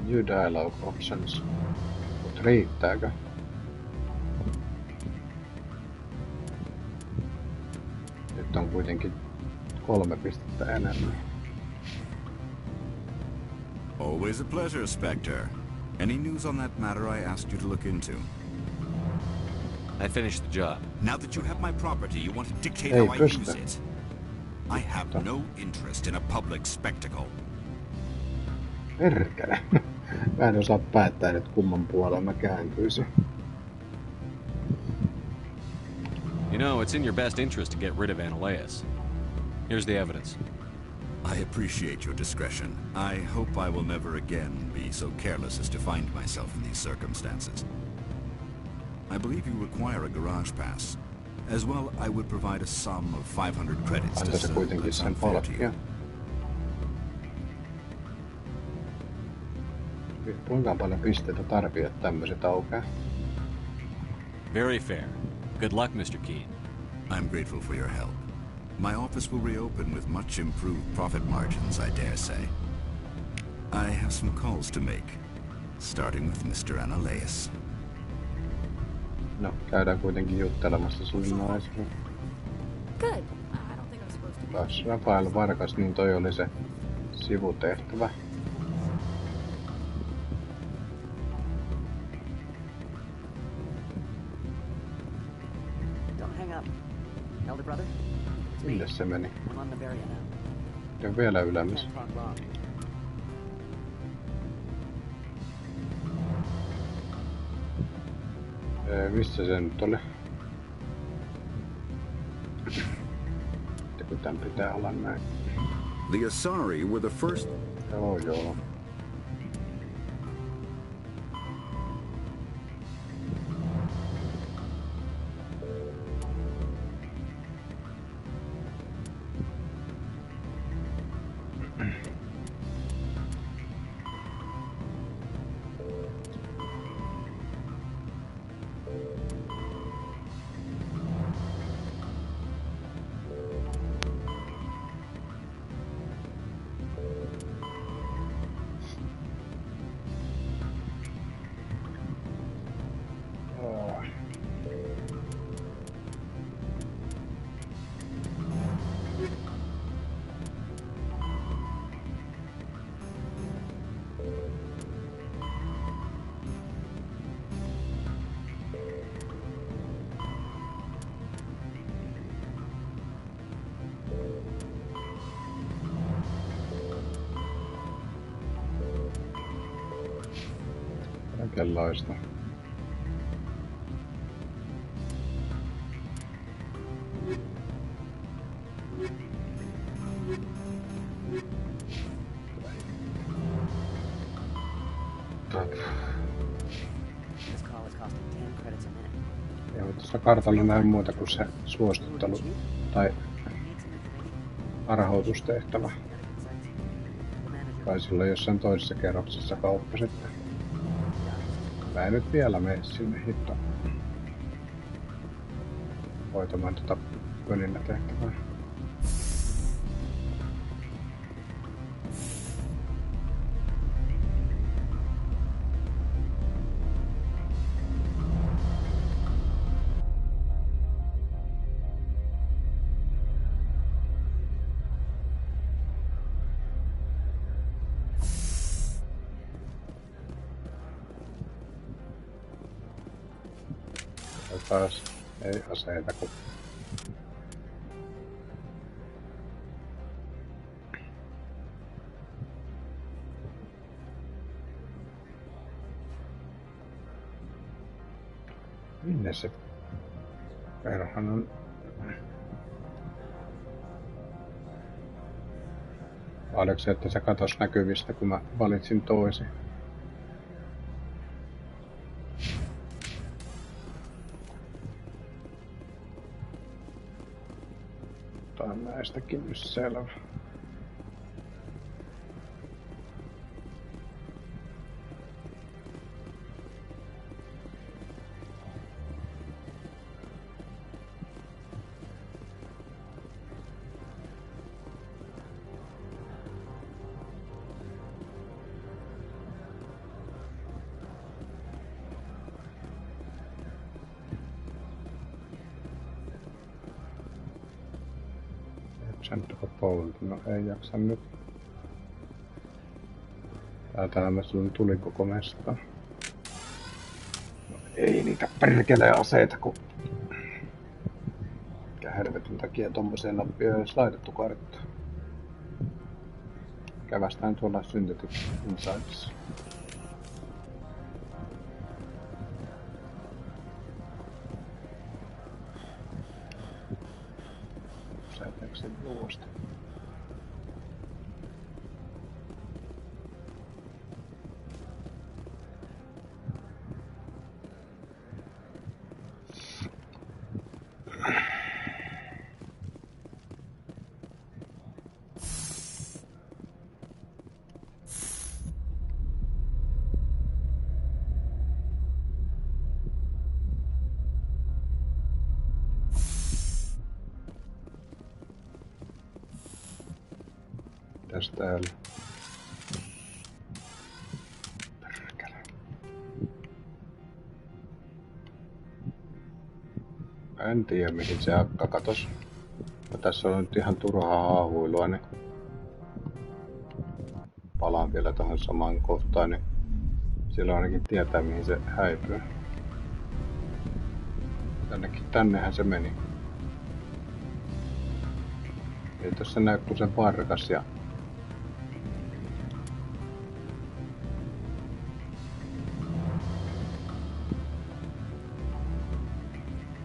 New dialogue options. Mut riittääkö? Nyt on kuitenkin 3 pistettä enemmän. Always a pleasure, Spectre. Any news on that matter I asked you to look into? I finished the job. Now that you have my property, you want to dictate how I use it. I have no interest in a public spectacle. Perkele. Mä en osaa päättää nyt kumman puolella mä kääntyisin. You know, it's in your best interest to get rid of Annaleas. Here's the evidence. I appreciate your discretion. I hope I will never again be so careless as to find myself in these circumstances. I believe you require a garage pass. As well, I would provide a sum of 500 credits. Antaa se kuitenkin sen palkkia. Kuinka paljon pisteitä tarvii, että tämmöiset aukeaa? Very fair. Good luck, Mr. Keene. I'm grateful for your help. My office will reopen with much improved profit margins, I dare say. I have some calls to make, starting with Mr. Analeus. No, käydään kuitenkin juttelemassa sun naisella. Good. Taas Rafael Vargas, niin toi oli se sivutehtävä. Mille se meni? Ja vielä ylemmäs. Missä se nyt oli? Kun tän pitää olla näin. The Asari were the first... Joo. Kaikenlaista. Ei ole tuossa kartalla näin muuta kuin se suostuttelu tai arhautustehtävä. Tai sillä jossain toisessa kerroksessa kauppa sitten. Mä en nyt vielä mene sinne hitto hoitamaan tota pölinää tehtävää. Taas ei aseita kun... Minne se perhan on? Oliko se, että se katos näkyvistä, kun mä valitsin toisin? Näistäkin nyt selvä. No ei jaksa nyt. Täältähän mä silloin tuli koko mesta. No ei niitä perkelee aseita kun... Mikä helvetin takia tommoseen nappia on edes laitettu karttaan. Kävästään tuolla Synthetic Insightsissa. Säteeksen luosta. Mitäs täällä? Perkele. En tiedä mihin se akka katos. No, tässä on nyt ihan turhaa haahuilua, niin palaan vielä tähän samaan kohtaan, niin siellä ainakin tietää mihin se häipyy. Tännehän se meni. Ei tossa näy kun se varkas ja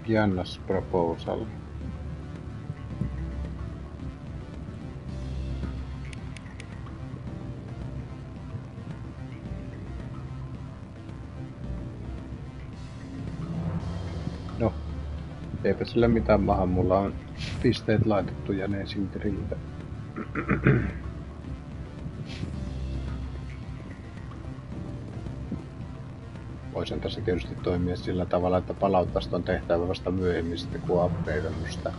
jännäs proposal. No, eipä sillä mitään maha, mulla on pisteet laitettu ja ne ei silti riitä. Voisin tässä tietysti toimia sillä tavalla, että palauttaisi ton tehtävän vasta myöhemmin sitten, kun on upgradeannut sitä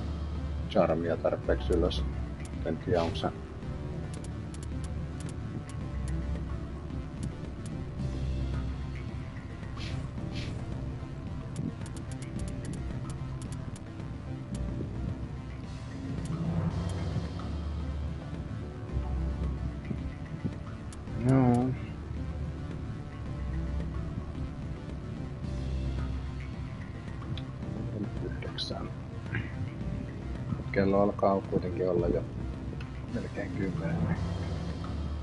charmia tarpeeksi ylös. En tiedä, onko se kello alkaa kuitenkin olla jo melkein 10, niin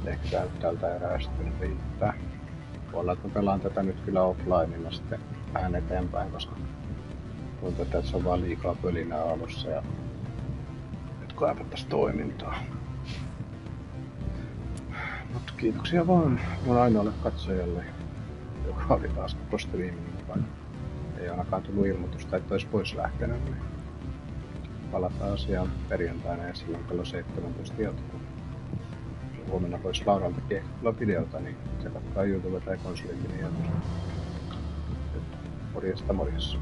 ehkä täältä erästynyt riittää. Voi olla, että pelaan tätä nyt kyllä offlineina sitten vähän eteenpäin, koska tuntuu, että se on vaan liikaa pölinää alussa ja nyt kaivattaisiin toimintaa. Mutta kiitoksia vaan mun ainoalle katsojalle, joka oli taas koko striimin mukana. Ei ainakaan tullut ilmoitusta, että olisi pois lähtenyt. Niin palataan asiaan perjantaina ja silloin kello 17 jatkuu. Huomenna voisi Lauralta kehitellä videota, niin se katkaa YouTube tai KonsoliFIN. Morjesta morjessa.